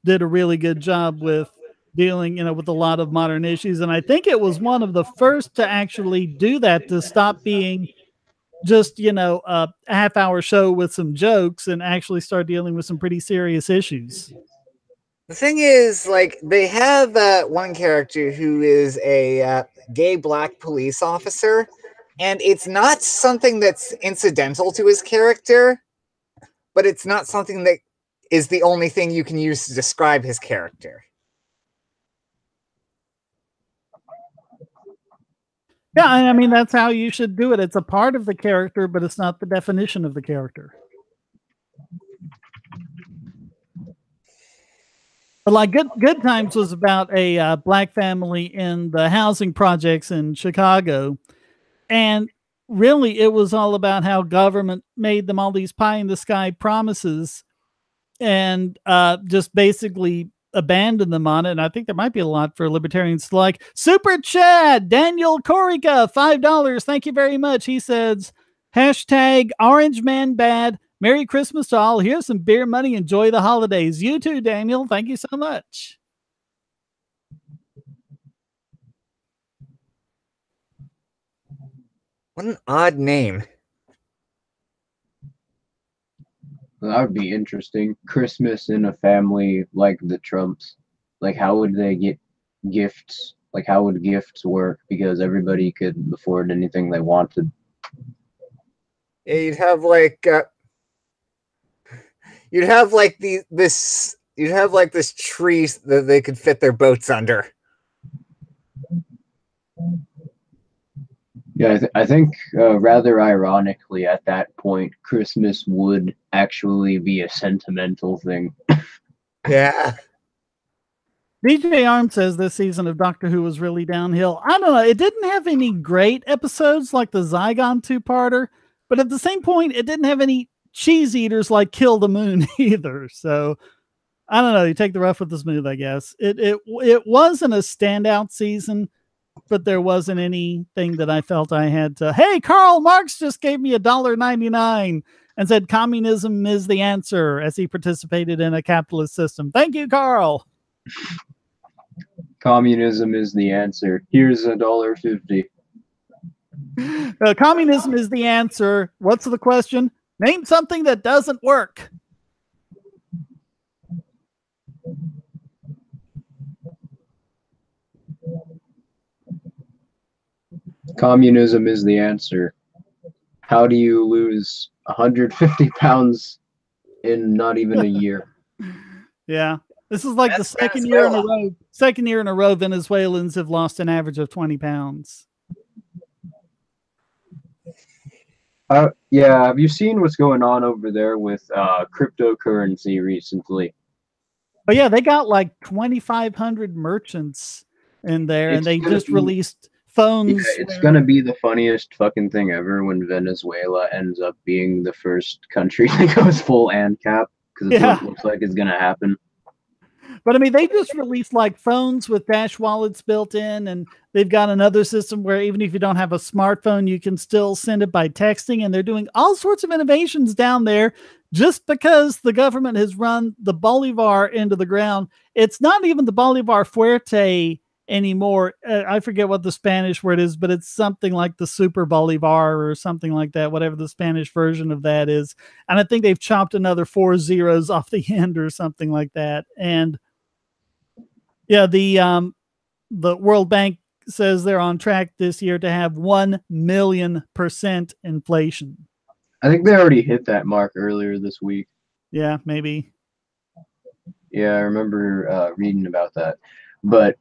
Speaker 1: did a really good job with dealing, you know, with a lot of modern issues, and I think it was one of the first to actually do that, to stop being just, you know, a half-hour show with some jokes and actually start dealing with some pretty serious issues.
Speaker 2: The thing is, like, they have one character who is a gay black police officer, and it's not something that's incidental to his character, but it's not something that is the only thing you can use to describe his character.
Speaker 1: Yeah, I mean, that's how you should do it. It's a part of the character, but it's not the definition of the character. But like Good Times was about a black family in the housing projects in Chicago. And really, it was all about how government made them all these pie-in-the-sky promises and just basically abandoned them on it. And I think there might be a lot for libertarians to like. Super Chad, Daniel Corica, $5. Thank you very much. He says, hashtag Orange Man Bad. Merry Christmas to all. Here's some beer money. Enjoy the holidays. You too, Daniel. Thank you so much.
Speaker 2: What an odd name.
Speaker 6: Well, that would be interesting. Christmas in a family like the Trumps. Like, how would they get gifts? Like, how would gifts work? Because everybody could afford anything they wanted.
Speaker 2: Yeah, you'd have like this tree that they could fit their boats under.
Speaker 6: Yeah, I think rather ironically at that point, Christmas would actually be a sentimental thing.
Speaker 2: Yeah.
Speaker 1: DJ Arm says this season of Doctor Who was really downhill. I don't know. It didn't have any great episodes like the Zygon two-parter, but at the same point, it didn't have any cheese eaters like kill the moon either. So I don't know. You take the rough with the smooth, I guess. It wasn't a standout season, but there wasn't anything that I felt I had to. Hey, Karl Marx just gave me $1.99 and said communism is the answer as he participated in a capitalist system. Thank you, Karl.
Speaker 6: Communism is the answer. Here's $1.50.
Speaker 1: Communism is the answer. What's the question? Name something that doesn't work.
Speaker 6: Communism is the answer. How do you lose 150 pounds in not even a year?
Speaker 1: Yeah. This is like
Speaker 2: That's
Speaker 1: the second year in a row. Second year in a row, Venezuelans have lost an average of 20 pounds.
Speaker 6: Yeah, have you seen what's going on over there with cryptocurrency recently?
Speaker 1: But yeah, they got like 2,500 merchants in there, and they just released phones.
Speaker 6: Yeah, it's gonna be the funniest fucking thing ever when Venezuela ends up being the first country that goes full ANCAP, because it's what it looks like is gonna happen.
Speaker 1: But I mean, they just released like phones with Dash wallets built in, and they've got another system where even if you don't have a smartphone, you can still send it by texting. And they're doing all sorts of innovations down there just because the government has run the Bolivar into the ground. It's not even the Bolivar Fuerte anymore. I forget what the Spanish word is, but it's something like the Super Bolivar or something like that, whatever the Spanish version of that is. And I think they've chopped another 4 zeros off the end or something like that. And yeah, the World Bank says they're on track this year to have 1,000,000% inflation.
Speaker 6: I think they already hit that mark earlier this week.
Speaker 1: Yeah, maybe.
Speaker 6: Yeah, I remember reading about that. But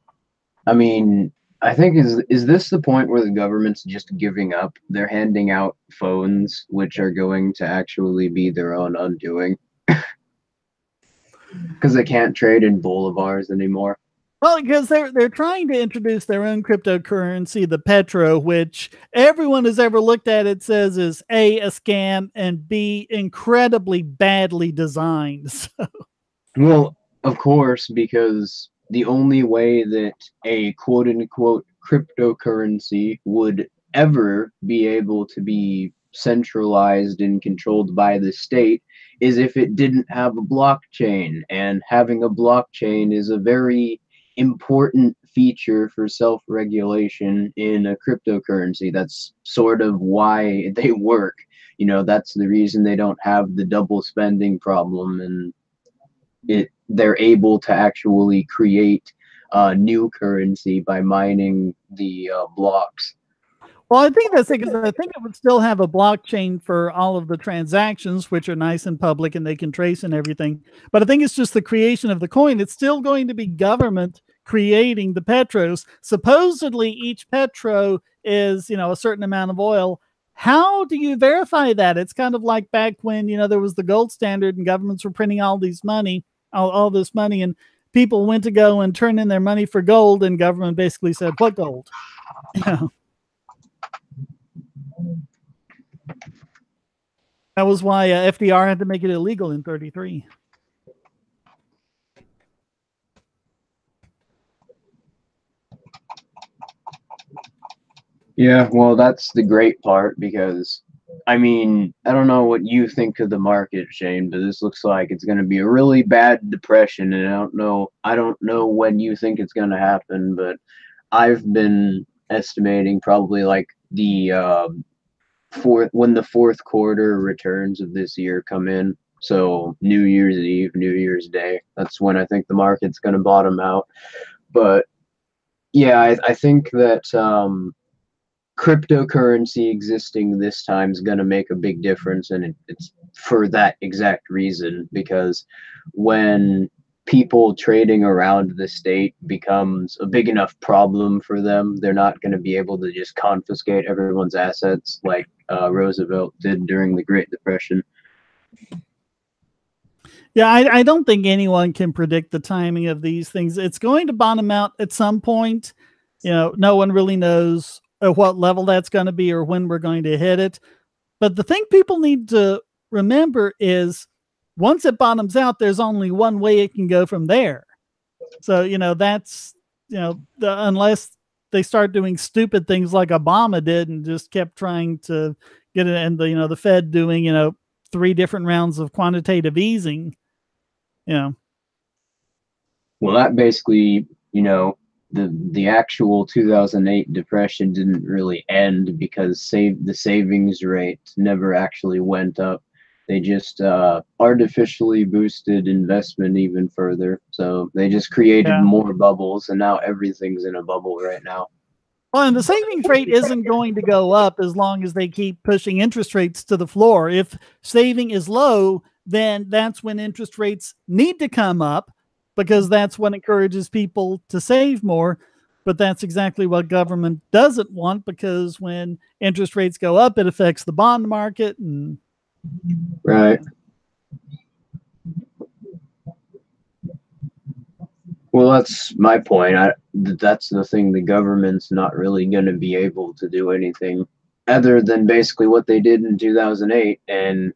Speaker 6: I mean, I think is this the point where the government's just giving up? They're handing out phones, which are going to actually be their own undoing, because they can't trade in bolivars anymore.
Speaker 1: Well, because they're trying to introduce their own cryptocurrency, the Petro, which everyone has ever looked at it says is A, a scam, and B, incredibly badly designed. So.
Speaker 6: Well, of course, because the only way that a quote-unquote cryptocurrency would ever be able to be centralized and controlled by the state is if it didn't have a blockchain. And having a blockchain is a very important feature for self-regulation in a cryptocurrency. That's sort of why they work. You know, that's the reason they don't have the double spending problem, and they're able to actually create new currency by mining the blocks.
Speaker 1: Well, I think that's it, because I think it would still have a blockchain for all of the transactions, which are nice and public and they can trace and everything. But I think it's just the creation of the coin. It's still going to be government creating the petros. Supposedly each petro is, you know, a certain amount of oil. How do you verify that? It's kind of like back when, you know, there was the gold standard and governments were printing all this money, and people went to go and turn in their money for gold, and government basically said, what gold? You know. That was why FDR had to make it illegal in 1933.
Speaker 6: Yeah, well, that's the great part, because, I mean, I don't know what you think of the market, Shane, but this looks like it's going to be a really bad depression, and I don't know when you think it's going to happen, but I've been estimating probably like the when the fourth quarter returns of this year come in. So New Year's Eve, New Year's Day, that's when I think the market's going to bottom out. But yeah, I think that cryptocurrency existing this time is going to make a big difference, and it's for that exact reason, because when people trading around the state becomes a big enough problem for them, they're not going to be able to just confiscate everyone's assets like Roosevelt did during the Great Depression.
Speaker 1: Yeah, I don't think anyone can predict the timing of these things. It's going to bottom out at some point. You know, no one really knows at what level that's going to be or when we're going to hit it. But the thing people need to remember is once it bottoms out, there's only one way it can go from there. So, that's, unless they start doing stupid things like Obama did and just kept trying to get it, and the Fed doing, 3 different rounds of quantitative easing,
Speaker 6: Well, that basically, the actual 2008 depression didn't really end because the savings rate never actually went up. They just artificially boosted investment even further. So they just created more bubbles, and now everything's in a bubble right now.
Speaker 1: Well, and the savings rate isn't going to go up as long as they keep pushing interest rates to the floor. If saving is low, then that's when interest rates need to come up, because that's what encourages people to save more. But that's exactly what government doesn't want, because when interest rates go up, it affects the bond market. And
Speaker 6: right. Well, that's my point. That's the thing. The government's not really going to be able to do anything other than basically what they did in 2008. And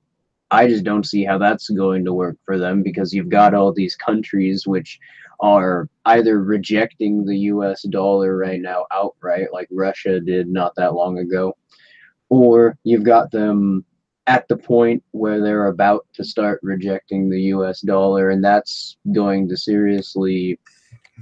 Speaker 6: I just don't see how that's going to work for them, because you've got all these countries which are either rejecting the US dollar right now outright, like Russia did not that long ago, or you've got them at the point where they're about to start rejecting the US dollar, and that's going to seriously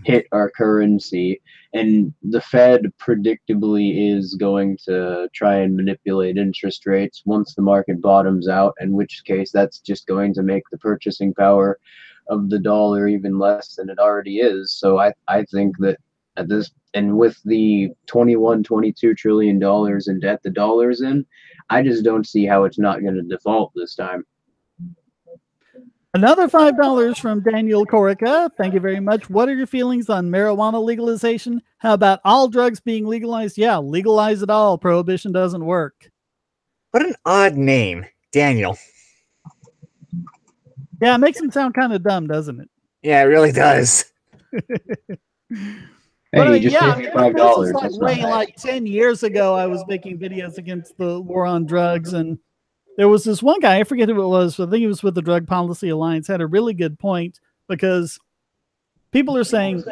Speaker 6: hit our currency. And the Fed predictably is going to try and manipulate interest rates once the market bottoms out, in which case that's just going to make the purchasing power of the dollar even less than it already is. So I think that at this, and with the $21-22 trillion in debt the dollar's in, I just don't see how it's not going to default this time.
Speaker 1: Another $5 from Daniel Corica. Thank you very much. What are your feelings on marijuana legalization? How about all drugs being legalized? Yeah, legalize it all. Prohibition doesn't work.
Speaker 2: What an odd name, Daniel.
Speaker 1: Yeah, it makes him sound kind of dumb, doesn't it?
Speaker 2: Yeah, it really does.
Speaker 6: Hey, you just saved $5.
Speaker 1: This is like 10 years ago, I was making videos against the war on drugs, and there was this one guy, I forget who it was, I think he was with the Drug Policy Alliance, had a really good point, because people are saying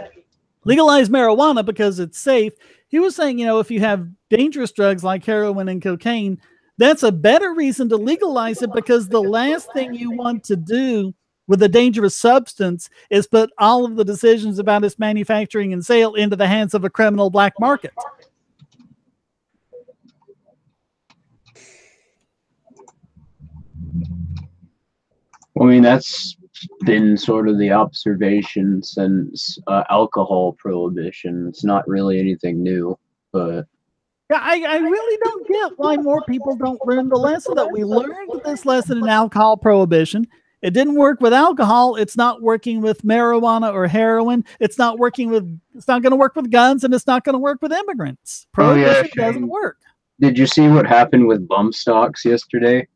Speaker 1: legalize marijuana because it's safe. He was saying, if you have dangerous drugs like heroin and cocaine, that's a better reason to legalize it, because the last thing you want to do with a dangerous substance is put all of the decisions about its manufacturing and sale into the hands of a criminal black market.
Speaker 6: I mean, that's been sort of the observation since alcohol prohibition. It's not really anything new, but
Speaker 1: yeah, I really don't get why more people don't learn the lesson that we learned this lesson in alcohol prohibition. It didn't work with alcohol. It's not working with marijuana or heroin. It's not going to work with guns, and it's not going to work with immigrants. Prohibition doesn't work.
Speaker 6: Did you see what happened with bump stocks yesterday?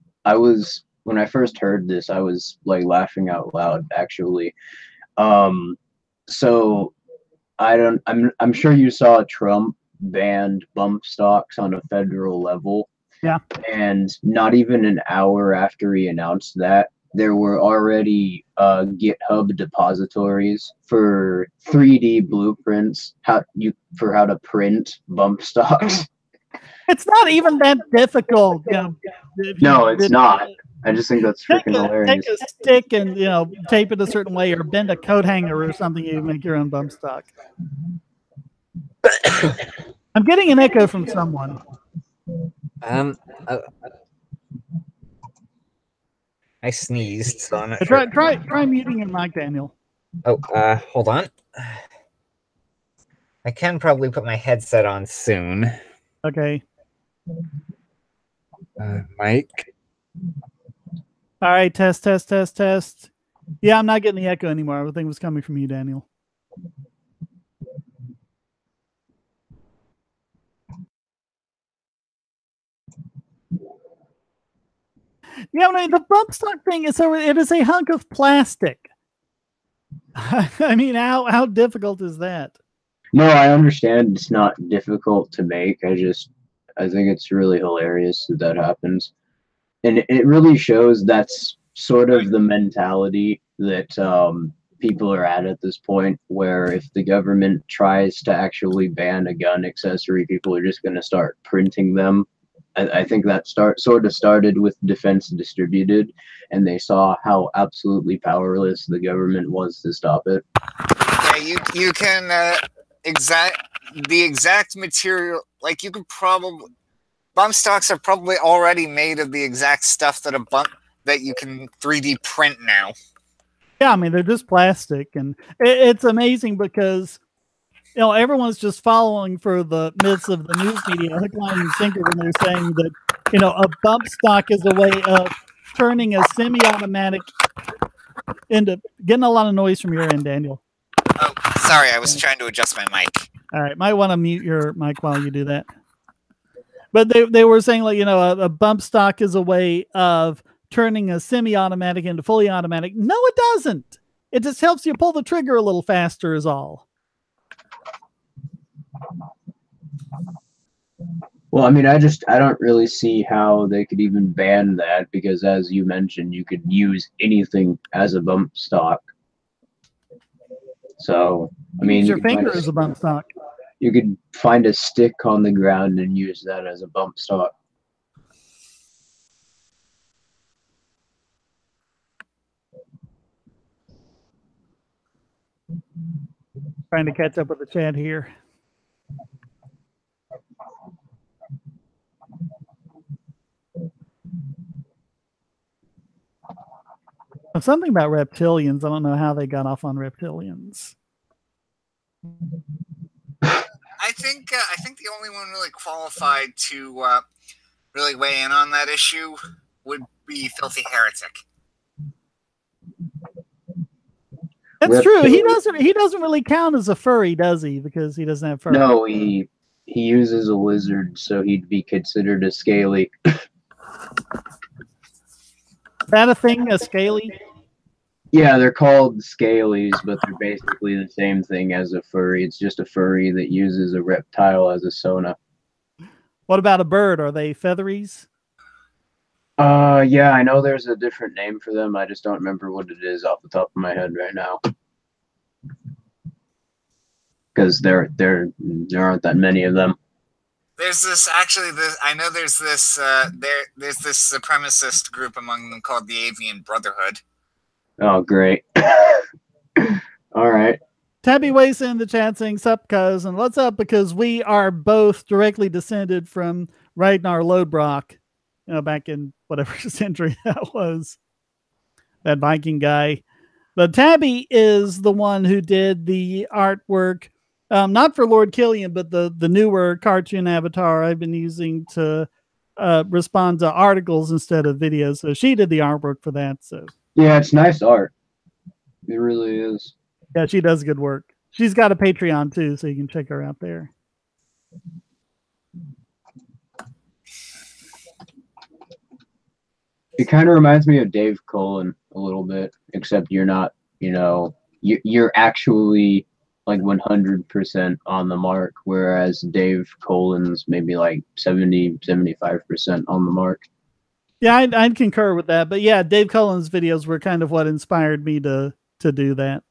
Speaker 6: When I first heard this, I was like laughing out loud, actually. So I'm sure you saw Trump banned bump stocks on a federal level.
Speaker 1: Yeah. And
Speaker 6: not even an hour after he announced that, there were already GitHub depositories for 3D blueprints for how to print bump stocks.
Speaker 1: It's not even that difficult.
Speaker 6: No, it's not. I just think that's freaking hilarious.
Speaker 1: Take a stick and tape it a certain way, or bend a coat hanger or something. You make your own bump stock. I'm getting an echo from someone.
Speaker 2: I sneezed, so I'm not
Speaker 1: sure. Try muting your mic, Daniel.
Speaker 2: Oh, hold on. I can probably put my headset on soon.
Speaker 1: Okay.
Speaker 2: Mic.
Speaker 1: All right, test. Yeah, I'm not getting the echo anymore. Everything was coming from you, Daniel. Yeah, the bump stock thing is it is a hunk of plastic. I mean, how difficult is that?
Speaker 6: No, I understand it's not difficult to make. I think it's really hilarious that happens. And it really shows that's sort of the mentality that people are at this point, where if the government tries to actually ban a gun accessory, people are just going to start printing them. I think that sort of started with Defense Distributed, and they saw how absolutely powerless the government was to stop it.
Speaker 2: Yeah, you can the exact material, like you could probably, bump stocks are probably already made of the exact stuff that you can 3D print now.
Speaker 1: Yeah, I mean, they're just plastic, and it's amazing because, you know, everyone's just following for the myths of the news media, hook, line, and sinker, when they're saying that, you know, a bump stock is a way of turning a semi-automatic into getting a lot of noise from your end, Daniel.
Speaker 2: Oh, sorry, I was trying to adjust my mic.
Speaker 1: All right, might want to mute your mic while you do that. But they were saying, like, you know, a bump stock is a way of turning a semi-automatic into fully automatic. No, it doesn't. It just helps you pull the trigger a little faster is all.
Speaker 6: Well, I mean, I don't really see how they could even ban that, because as you mentioned, you could use anything as a bump stock. So, I mean,
Speaker 1: your finger is a bump stock.
Speaker 6: You could find a stick on the ground and use that as a bump stock.
Speaker 1: Trying to catch up with the chat here. Something about reptilians. I don't know how they got off on reptilians.
Speaker 2: I think the only one really qualified to really weigh in on that issue would be Filthy Heretic.
Speaker 1: That's true. He doesn't really count as a furry, does he? Because he doesn't have fur.
Speaker 6: No, he uses a lizard, so he'd be considered a scaly.
Speaker 1: Is that a thing, a scaly?
Speaker 6: Yeah, they're called scalies, but they're basically the same thing as a furry. It's just a furry that uses a reptile as a sona.
Speaker 1: What about a bird? Are they featheries?
Speaker 6: Yeah, I know there's a different name for them. I just don't remember what it is off the top of my head right now. Because there aren't that many of them.
Speaker 2: There's this I know there's this there's this supremacist group among them called the Avian Brotherhood.
Speaker 6: Oh, great. All right.
Speaker 1: Tabby Wace in the chat saying, "Sup, cuz," and what's up? Because we are both directly descended from Ragnar Lodbrok, you know, back in whatever century that was, that Viking guy. But Tabby is the one who did the artwork, not for Lord Killian, but the newer cartoon avatar I've been using to respond to articles instead of videos. So she did the artwork for that. So
Speaker 6: yeah, it's nice art. It really is.
Speaker 1: Yeah, she does good work. She's got a Patreon too, so you can check her out there.
Speaker 6: It kind of reminds me of Dave Cullen a little bit, except you're not, you know, you're actually like 100% on the mark, whereas Dave Cullen's maybe like 70-75% on the mark.
Speaker 1: Yeah, I'd concur with that. But yeah, Dave Cullen's videos were kind of what inspired me to do that.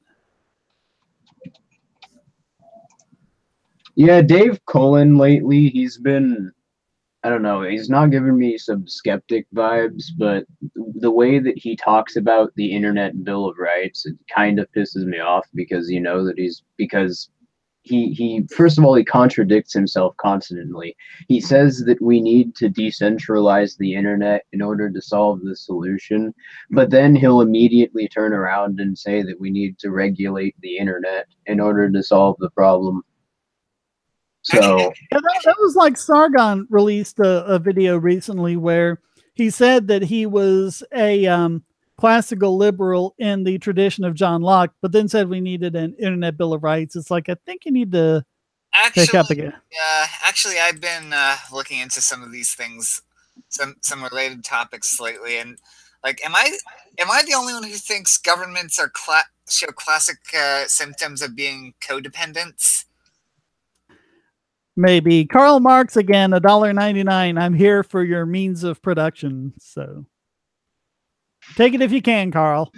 Speaker 6: Yeah, Dave Cullen lately, he's been, I don't know, he's not giving me some skeptic vibes, but the way that he talks about the Internet Bill of Rights, it kind of pisses me off, because you know that he first of all, he contradicts himself constantly. He says that we need to decentralize the internet in order to solve the solution, but then he'll immediately turn around and say that we need to regulate the internet in order to solve the problem. So
Speaker 1: yeah, that was like Sargon released a video recently where he said that he was a classical liberal in the tradition of John Locke, but then said we needed an Internet Bill of Rights. It's like, I think you need to pick up again.
Speaker 2: Actually, I've been looking into some of these things, some related topics lately, and like, am I the only one who thinks governments are show classic symptoms of being codependents?
Speaker 1: Maybe. Karl Marx again, $1.99. I'm here for your means of production. So take it if you can, Carl.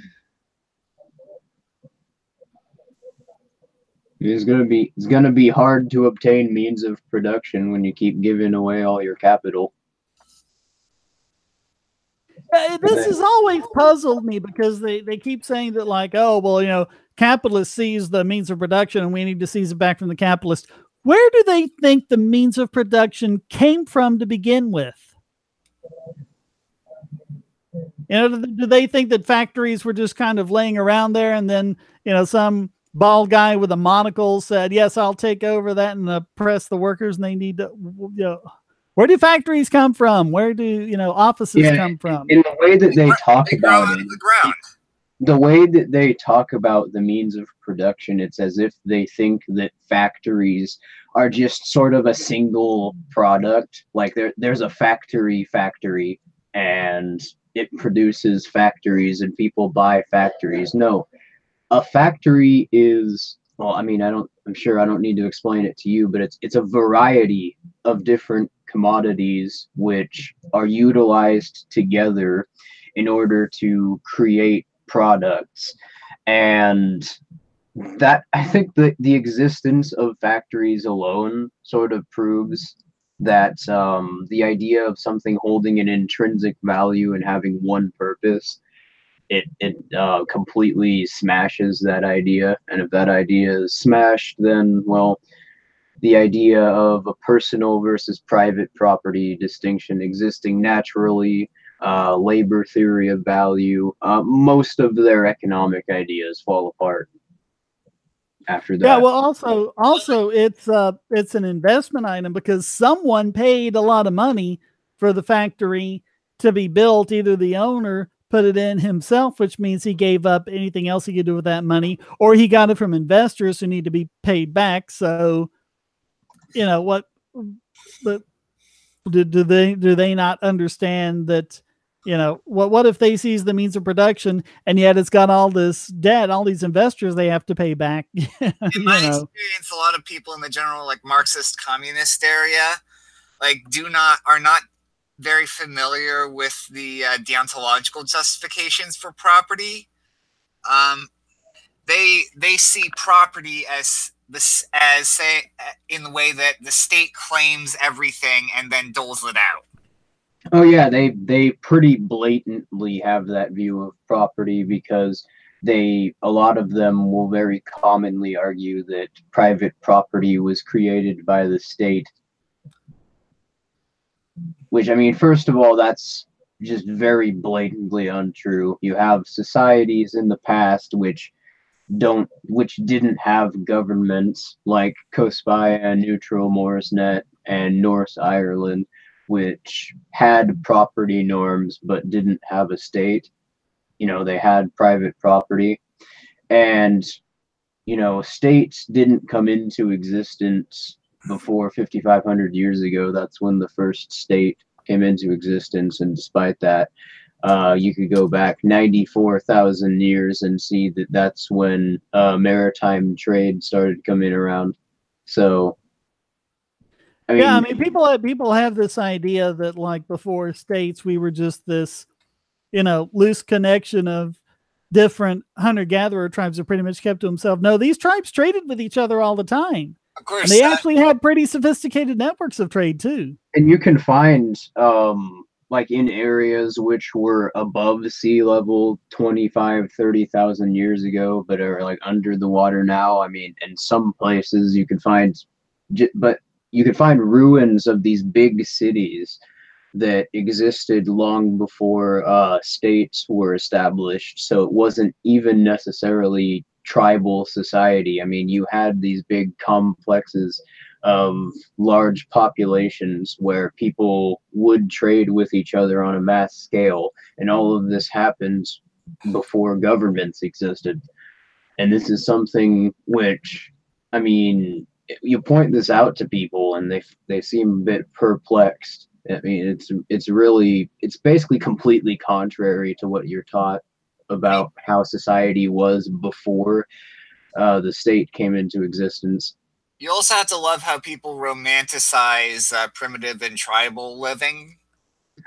Speaker 6: It's gonna be hard to obtain means of production when you keep giving away all your capital.
Speaker 1: This has always puzzled me because they keep saying that, like, oh, well, you know, capitalists seize the means of production and we need to seize it back from the capitalists. Where do they think the means of production came from to begin with? You know, do they think that factories were just kind of laying around there and then, you know, some bald guy with a monocle said, yes, I'll take over that and oppress the workers and they need to, you know, where do factories come from? Where do, you know, offices come from?
Speaker 6: In the way that they talk about it,
Speaker 2: the ground.
Speaker 6: the way that they talk about the means of production, it's as if they think that factories are just sort of a single product. Like there's a factory and it produces factories and people buy factories. No, a factory is, well, I mean, I'm sure I don't need to explain it to you, but it's a variety of different commodities which are utilized together in order to create products. And that, I think that the existence of factories alone sort of proves that the idea of something holding an intrinsic value and having one purpose, it completely smashes that idea. And if that idea is smashed, then, well, the idea of a personal versus private property distinction existing naturally, labor theory of value, most of their economic ideas fall apart after that.
Speaker 1: Yeah, well, also it's an investment item because someone paid a lot of money for the factory to be built. Either the owner put it in himself, which means he gave up anything else he could do with that money, or he got it from investors who need to be paid back. So, you know what? But do they not understand that? You know, what if they seize the means of production and yet it's got all this debt, all these investors they have to pay back?
Speaker 7: In my experience, a lot of people in the general like Marxist communist area like are not very familiar with the deontological justifications for property. They see property as say in the way that the state claims everything and then doles it out.
Speaker 6: Oh yeah, they pretty blatantly have that view of property because a lot of them will very commonly argue that private property was created by the state. Which, I mean, first of all, that's just very blatantly untrue. You have societies in the past which didn't have governments, like Cոսpaia, Neutral, Morsnet, and North Ireland, which had property norms but didn't have a state. You know, they had private property. And, you know, states didn't come into existence before 5,500 years ago. That's when the first state came into existence. And despite that, you could go back 94,000 years and see that that's when maritime trade started coming around. So, I mean,
Speaker 1: yeah, I mean, people have this idea that like before states, we were just this, you know, loose connection of different hunter-gatherer tribes that pretty much kept to themselves. No, these tribes traded with each other all the time.
Speaker 7: Of course,
Speaker 1: and they actually had pretty sophisticated networks of trade too.
Speaker 6: And you can find, like in areas which were above sea level 25, 30,000 years ago, but are like under the water now. I mean, in some places you can find, but you could find ruins of these big cities that existed long before states were established. So it wasn't even necessarily tribal society. I mean, you had these big complexes of large populations where people would trade with each other on a mass scale. And all of this happened before governments existed. And this is something which, I mean, you point this out to people and they seem a bit perplexed. I mean, it's basically completely contrary to what you're taught about how society was before the state came into existence.
Speaker 7: You also have to love how people romanticize primitive and tribal living.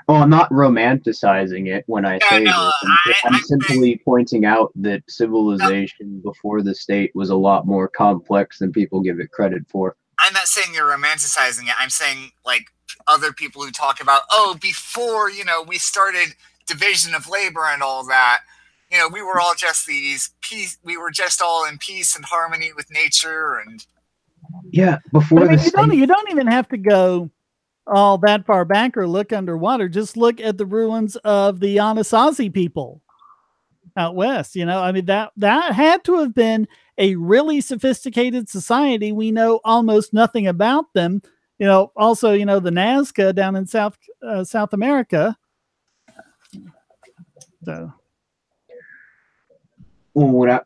Speaker 6: Oh, I'm not romanticizing it when I say
Speaker 7: no,
Speaker 6: this. I'm simply pointing out that civilization before the state was a lot more complex than people give it credit for.
Speaker 7: I'm not saying you're romanticizing it. I'm saying, like, other people who talk about, oh, before, you know, we started division of labor and all that, you know, we were all just we were just all in peace and harmony with nature. And
Speaker 6: yeah, before
Speaker 1: you don't even have to go all that far back or look underwater. Just look at the ruins of the Anasazi people out west. You know, I mean, that had to have been a really sophisticated society. We know almost nothing about them. You know, also, you know, the Nazca down in South America. So,
Speaker 6: well,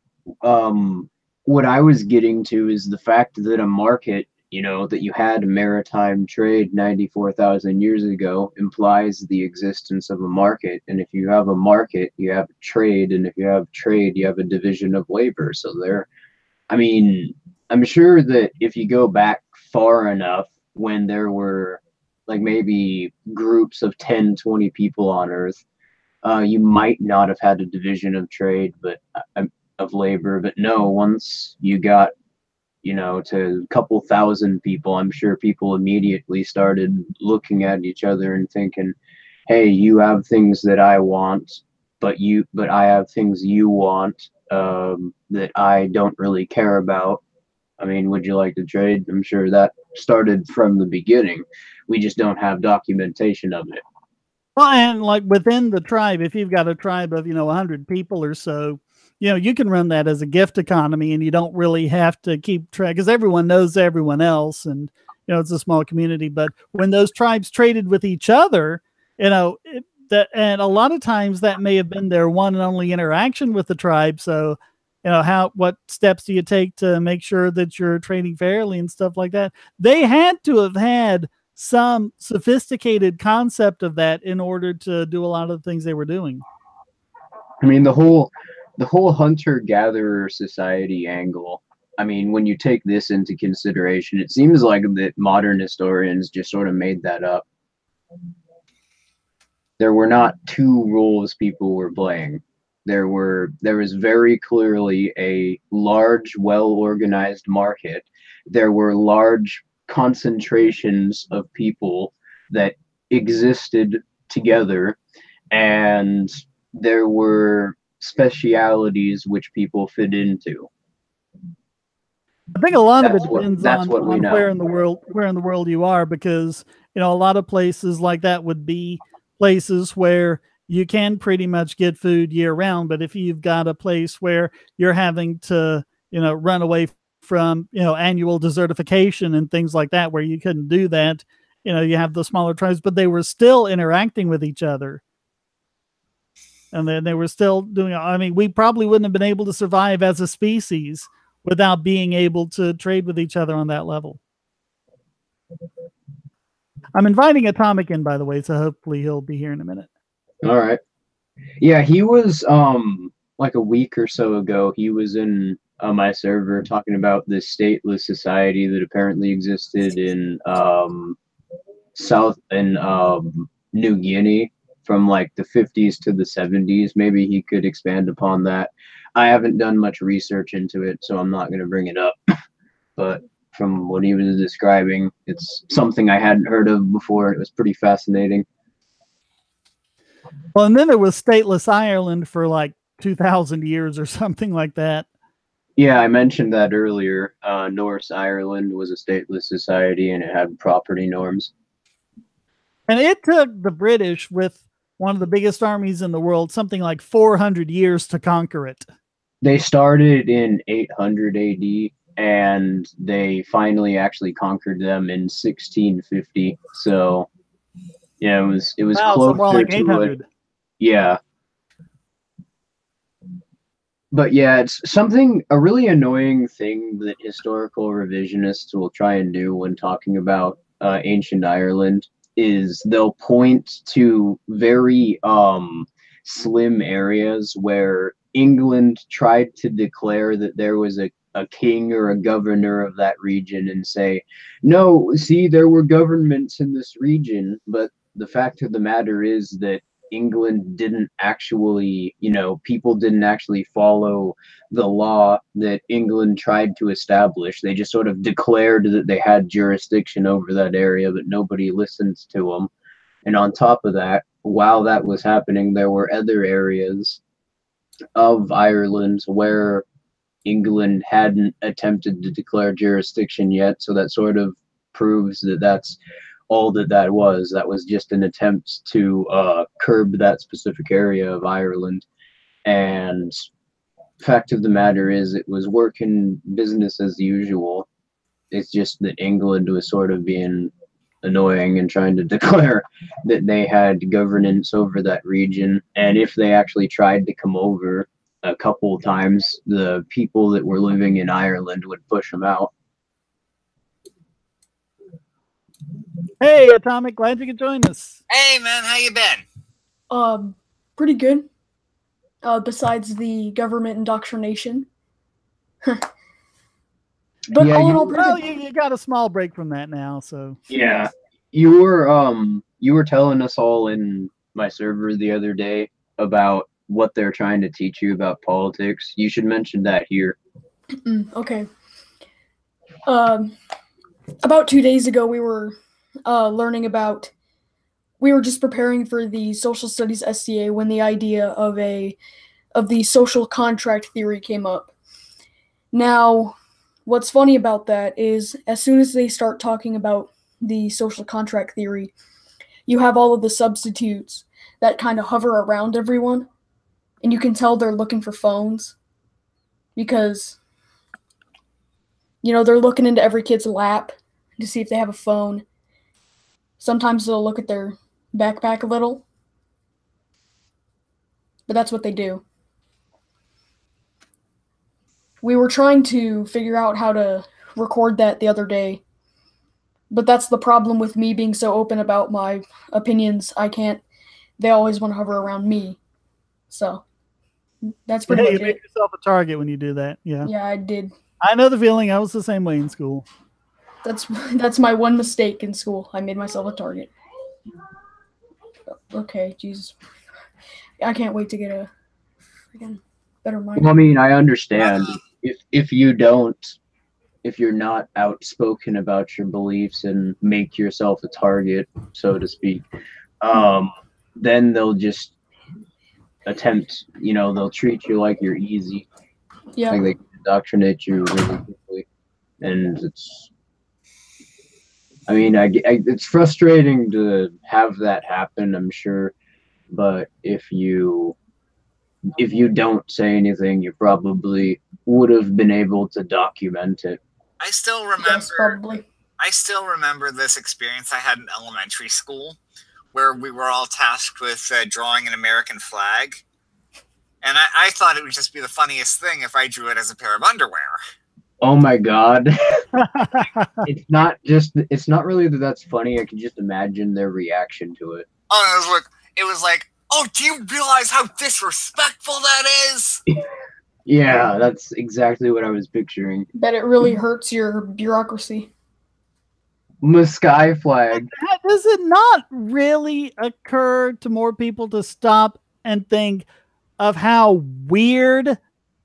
Speaker 6: what I was getting to is the fact that a market, you know, that you had maritime trade 94,000 years ago implies the existence of a market. And if you have a market, you have trade. And if you have trade, you have a division of labor. So I mean, I'm sure that if you go back far enough when there were like maybe groups of 10, 20 people on Earth, you might not have had a division of trade, but of labor. But no, once you got, you know, to a couple thousand people, I'm sure people immediately started looking at each other and thinking, hey, you have things that I want, but I have things you want that I don't really care about. I mean, would you like to trade? I'm sure that started from the beginning. We just don't have documentation of it.
Speaker 1: Well, and like within the tribe, if you've got a tribe of, you know, 100 people or so, you know, you can run that as a gift economy and you don't really have to keep track because everyone knows everyone else and, you know, it's a small community. But when those tribes traded with each other, you know, and a lot of times that may have been their one and only interaction with the tribe. So, you know, what steps do you take to make sure that you're trading fairly and stuff like that? They had to have had some sophisticated concept of that in order to do a lot of the things they were doing.
Speaker 6: I mean, the whole hunter-gatherer society angle, I mean, when you take this into consideration, it seems like that modern historians just sort of made that up. There were not two roles people were playing. There was very clearly a large, well-organized market. There were large concentrations of people that existed together, and there were specialities which people fit into.
Speaker 1: I think a lot of it depends on where in the world you are, because, you know, a lot of places like that would be places where you can pretty much get food year round. But if you've got a place where you're having to, you know, run away from, you know, annual desertification and things like that, where you couldn't do that, you know, you have the smaller tribes, but they were still interacting with each other. And then they were still doing, I mean, we probably wouldn't have been able to survive as a species without being able to trade with each other on that level. I'm inviting Atomic in, by the way, so hopefully he'll be here in a minute.
Speaker 6: All right. Yeah, he was like a week or so ago, he was in my server talking about this stateless society that apparently existed in New Guinea from like the 50s to the 70s. Maybe he could expand upon that. I haven't done much research into it, so I'm not going to bring it up. But from what he was describing, it's something I hadn't heard of before. It was pretty fascinating.
Speaker 1: Well, and then there was stateless Ireland for like 2,000 years or something like that.
Speaker 6: Yeah, I mentioned that earlier. Norse Ireland was a stateless society and it had property norms.
Speaker 1: And it took the British, with one of the biggest armies in the world, something like 400 years to conquer it.
Speaker 6: They started in 800 AD and they finally actually conquered them in 1650. So, yeah, it was
Speaker 1: wow,
Speaker 6: closer
Speaker 1: so more like
Speaker 6: to
Speaker 1: 800.
Speaker 6: it. Yeah. But yeah, it's a really annoying thing that historical revisionists will try and do when talking about ancient Ireland is they'll point to very slim areas where England tried to declare that there was a a king or a governor of that region and say, no, see, there were governments in this region, but the fact of the matter is that England didn't actually, people didn't actually follow the law that England tried to establish. They just sort of declared that they had jurisdiction over that area, but nobody listens to them. And on top of that, while that was happening, there were other areas of Ireland where England hadn't attempted to declare jurisdiction yet, so that sort of proves that that's all that was. That was just an attempt to curb that specific area of Ireland. And fact of the matter is, it was working business as usual. It's just that England was sort of being annoying and trying to declare that they had governance over that region. And if they actually tried to come over a couple of times, the people that were living in Ireland would push them out.
Speaker 1: Hey, Atomic, glad you could join us.
Speaker 7: Hey, man, how you been?
Speaker 8: Pretty good. Besides the government indoctrination. But
Speaker 6: Yeah,
Speaker 8: all in all, pretty
Speaker 1: Well,
Speaker 8: good.
Speaker 1: you got a small break from that now, so.
Speaker 6: Yeah, you were telling us all in my server the other day about what they're trying to teach you about politics. You should mention that here.
Speaker 8: Okay. About 2 days ago, we were learning about. We were just preparing for the social studies SCA when the idea of the social contract theory came up. Now, what's funny about that is, as soon as they start talking about the social contract theory, you have all of the substitutes that kind of hover around everyone, and you can tell they're looking for phones because, they're looking into every kid's lap to see if they have a phone. Sometimes they'll look at their backpack a little, but that's what they do. We were trying to figure out how to record that the other day, but that's the problem with me being so open about my opinions. I can't. They always want to hover around me. So that's pretty
Speaker 1: Hey,
Speaker 8: much
Speaker 1: you
Speaker 8: it.
Speaker 1: make yourself a target when you do that. Yeah.
Speaker 8: Yeah, I did.
Speaker 1: I know the feeling. I was the same way in school.
Speaker 8: That's my one mistake in school. I made myself a target. Okay, Jesus. I can't wait to get a freaking better mic.
Speaker 6: Well, I mean, I understand if you're not outspoken about your beliefs and make yourself a target, so to speak, then they'll just attempt, they'll treat you like you're easy.
Speaker 8: Yeah.
Speaker 6: Like they indoctrinate you really quickly. And it's frustrating to have that happen, I'm sure. But if you don't say anything, you probably would have been able to document it.
Speaker 7: I still remember.
Speaker 8: Yes, probably.
Speaker 7: I still remember this experience I had in elementary school, where we were all tasked with drawing an American flag, and I thought it would just be the funniest thing if I drew it as a pair of underwear.
Speaker 6: Oh my God! It's not really that that's funny. I can just imagine their reaction to it.
Speaker 7: Oh, it was like, oh, do you realize how disrespectful that is?
Speaker 6: Yeah, that's exactly what I was picturing.
Speaker 8: Bet it really hurts your bureaucracy.
Speaker 6: The sky flag.
Speaker 1: Does it not really occur to more people to stop and think of how weird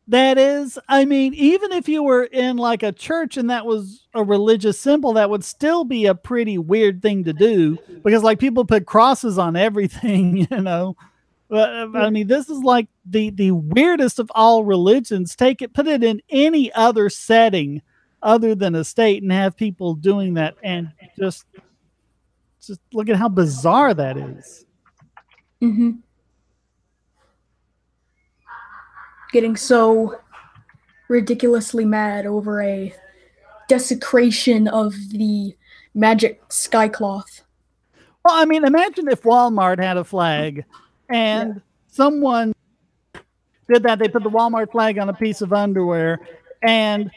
Speaker 1: that is? I mean, even if you were in like a church and that was a religious symbol, that would still be a pretty weird thing to do, because like people put crosses on everything, I mean, this is like the weirdest of all religions. Put it in any other setting other than a state and have people doing that, and just look at how bizarre that is.
Speaker 8: Mm-hmm. Getting so ridiculously mad over a desecration of the magic sky cloth.
Speaker 1: Well, I mean, imagine if Walmart had a flag and someone did that. They put the Walmart flag on a piece of underwear, and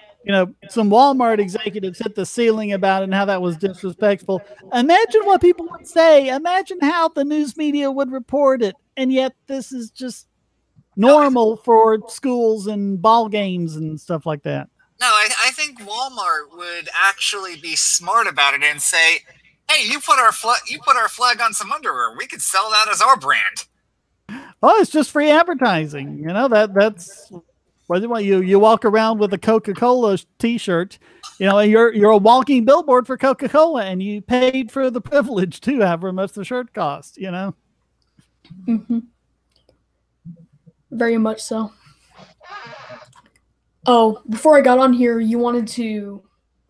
Speaker 1: some Walmart executives hit the ceiling about it and how that was disrespectful. Imagine what people would say. Imagine how the news media would report it. And yet this is just normal for schools and ball games and stuff like that.
Speaker 7: No, I think Walmart would actually be smart about it and say, "Hey, you put our flag on some underwear. We could sell that as our brand."
Speaker 1: Oh, it's just free advertising. You know, that's what do you want? You walk around with a Coca-Cola T-shirt. You know, you're a walking billboard for Coca-Cola, and you paid for the privilege to however much the shirt cost. You know.
Speaker 8: Mm-hmm. Very much so. Oh, before I got on here, you wanted me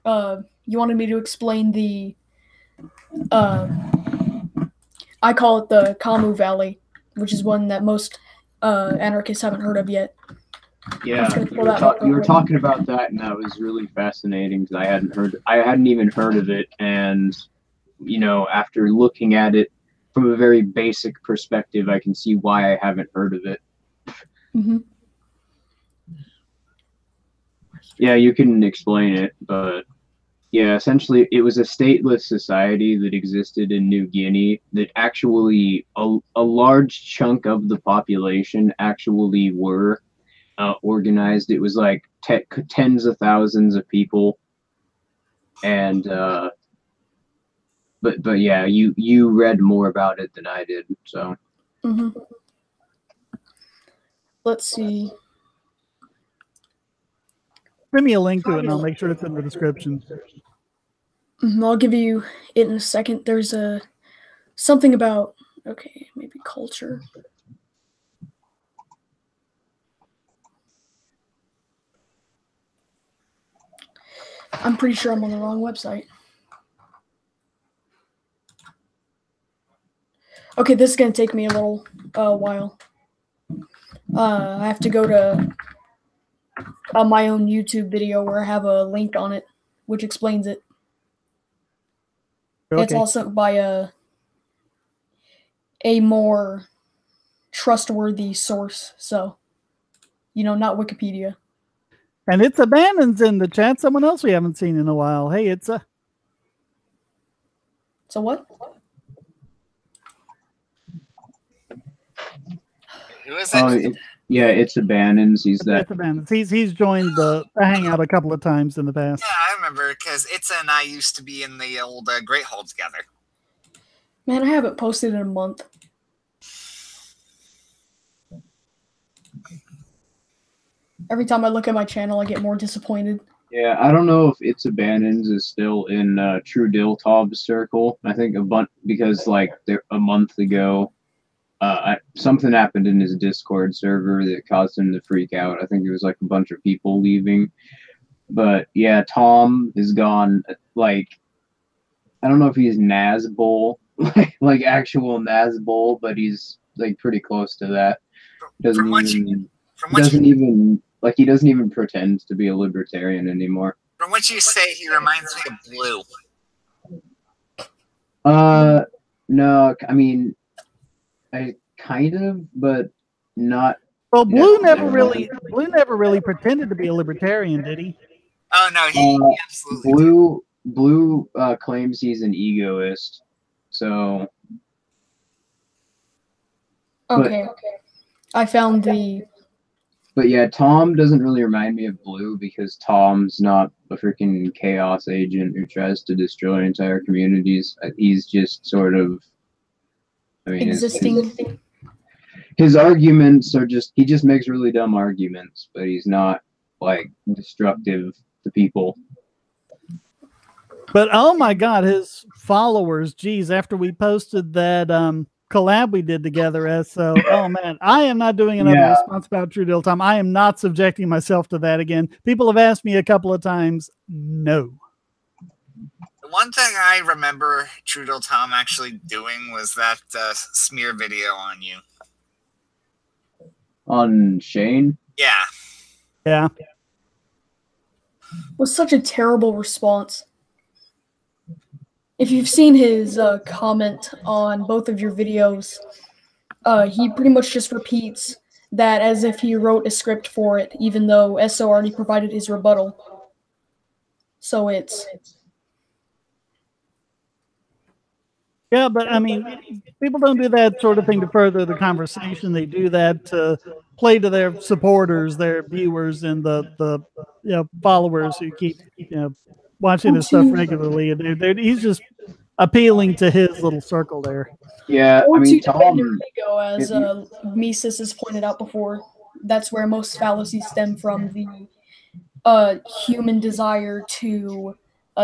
Speaker 8: to explain the I call it the Kamu Valley, which is one that most anarchists haven't heard of yet.
Speaker 6: Yeah, you were talking about that, and that was really fascinating because I hadn't even heard of it, and you know, after looking at it from a very basic perspective, I can see why I haven't heard of it.
Speaker 8: Mm-hmm.
Speaker 6: Yeah, you can explain it, but yeah, essentially it was a stateless society that existed in New Guinea that actually a large chunk of the population actually were organized. It was like tens of thousands of people, and but yeah, you read more about it than I did, so.
Speaker 8: Mm-hmm. Let's see.
Speaker 1: Send me a link to it, and I'll make sure it's in the description.
Speaker 8: I'll give you it in a second. There's something about, okay, maybe culture. I'm pretty sure I'm on the wrong website. Okay, this is going to take me a little while. I have to go to my own YouTube video where I have a link on it, which explains it. Okay. It's also by a more trustworthy source, so, you know, not Wikipedia.
Speaker 1: And it's Abandon's in the chat. Someone else we haven't seen in a while. Hey, it's a.
Speaker 8: So what?
Speaker 7: Who is it?
Speaker 6: Yeah, it's Abandon's. He's that.
Speaker 1: It's Abandon's. He's joined the Hangout a couple of times in the past.
Speaker 7: Yeah, I remember because Itza and I used to be in the old Great Hall together.
Speaker 8: Man, I haven't posted in a month. Every time I look at my channel, I get more disappointed.
Speaker 6: Yeah, I don't know if It's Abandoned is still in True Diltov's circle. I think because like a month ago, something happened in his Discord server that caused him to freak out. I think it was like a bunch of people leaving. But yeah, Tom is gone. Like, I don't know if he's Nazbol, like actual Nazbol, but he's like pretty close to that. He doesn't even pretend to be a libertarian anymore.
Speaker 7: From what you say, he reminds me of Blue.
Speaker 6: No, I mean, I kind of, but not.
Speaker 1: Well, Blue never really pretended to be a libertarian, did he?
Speaker 7: Oh no, he absolutely.
Speaker 6: Blue claims he's an egoist, so.
Speaker 8: Okay. I found the.
Speaker 6: But yeah, Tom doesn't really remind me of Blue because Tom's not a freaking chaos agent who tries to destroy entire communities. He's just sort of, I mean,
Speaker 8: existing.
Speaker 6: His arguments are he just makes really dumb arguments, but he's not like destructive to people.
Speaker 1: But oh my God, his followers, geez, after we posted that collab we did together, so oh man, I am not doing another response about True Deal Tom. I am not subjecting myself to that again. People have asked me a couple of times. No.
Speaker 7: The one thing I remember True Deal Tom actually doing was that smear video on you.
Speaker 6: On Shane?
Speaker 7: Yeah.
Speaker 1: Yeah.
Speaker 8: It was such a terrible response. If you've seen his comment on both of your videos, he pretty much just repeats that as if he wrote a script for it, even though SO already provided his rebuttal. So it's...
Speaker 1: Yeah, but I mean, people don't do that sort of thing to further the conversation. They do that to play to their supporters, their viewers, and the followers who keep watching his stuff regularly, and he's just appealing to his little circle there.
Speaker 6: Yeah,
Speaker 8: Or
Speaker 6: I mean,
Speaker 8: to defend their
Speaker 6: Tom.
Speaker 8: ego, as Mises has pointed out before. That's where most fallacies stem from, the human desire to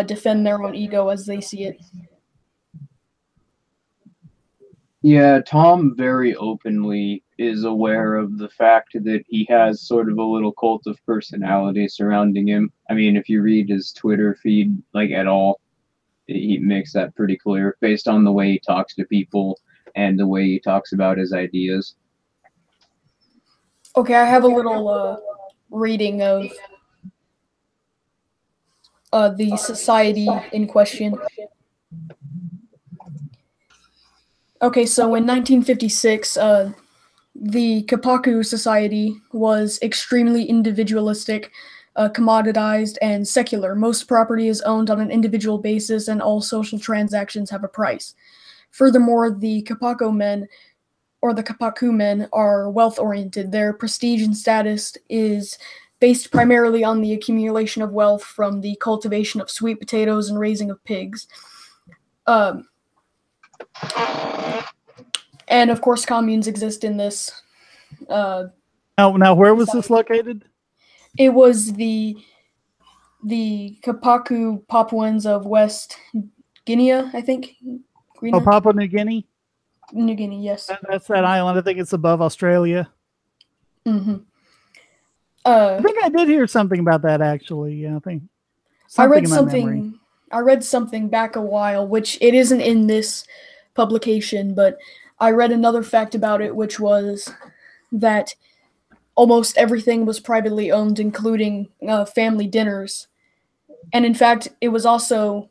Speaker 8: defend their own ego as they see it.
Speaker 6: Yeah, Tom very openly is aware of the fact that he has sort of a little cult of personality surrounding him. I mean, if you read his Twitter feed, like, at all, he makes that pretty clear based on the way he talks to people and the way he talks about his ideas.
Speaker 8: Okay, I have a little reading of the society in question. Okay, so in 1956, the Kapauku society was extremely individualistic, commoditized, and secular. Most property is owned on an individual basis, and all social transactions have a price. Furthermore, the Kapauku men, or the Kapauku men, are wealth-oriented. Their prestige and status is based primarily on the accumulation of wealth from the cultivation of sweet potatoes and raising of pigs. And of course, communes exist in this.
Speaker 1: Now, where was this located?
Speaker 8: It was the Kapauku Papuans of West Guinea, I think.
Speaker 1: Oh, Papua New Guinea?
Speaker 8: New Guinea, yes.
Speaker 1: That's that island. I think it's above Australia.
Speaker 8: Mm-hmm.
Speaker 1: I think I did hear something about that, actually. Yeah, I think
Speaker 8: I read something back a while, which it isn't in this publication, but I read another fact about it, which was that almost everything was privately owned, including family dinners. And in fact, it was also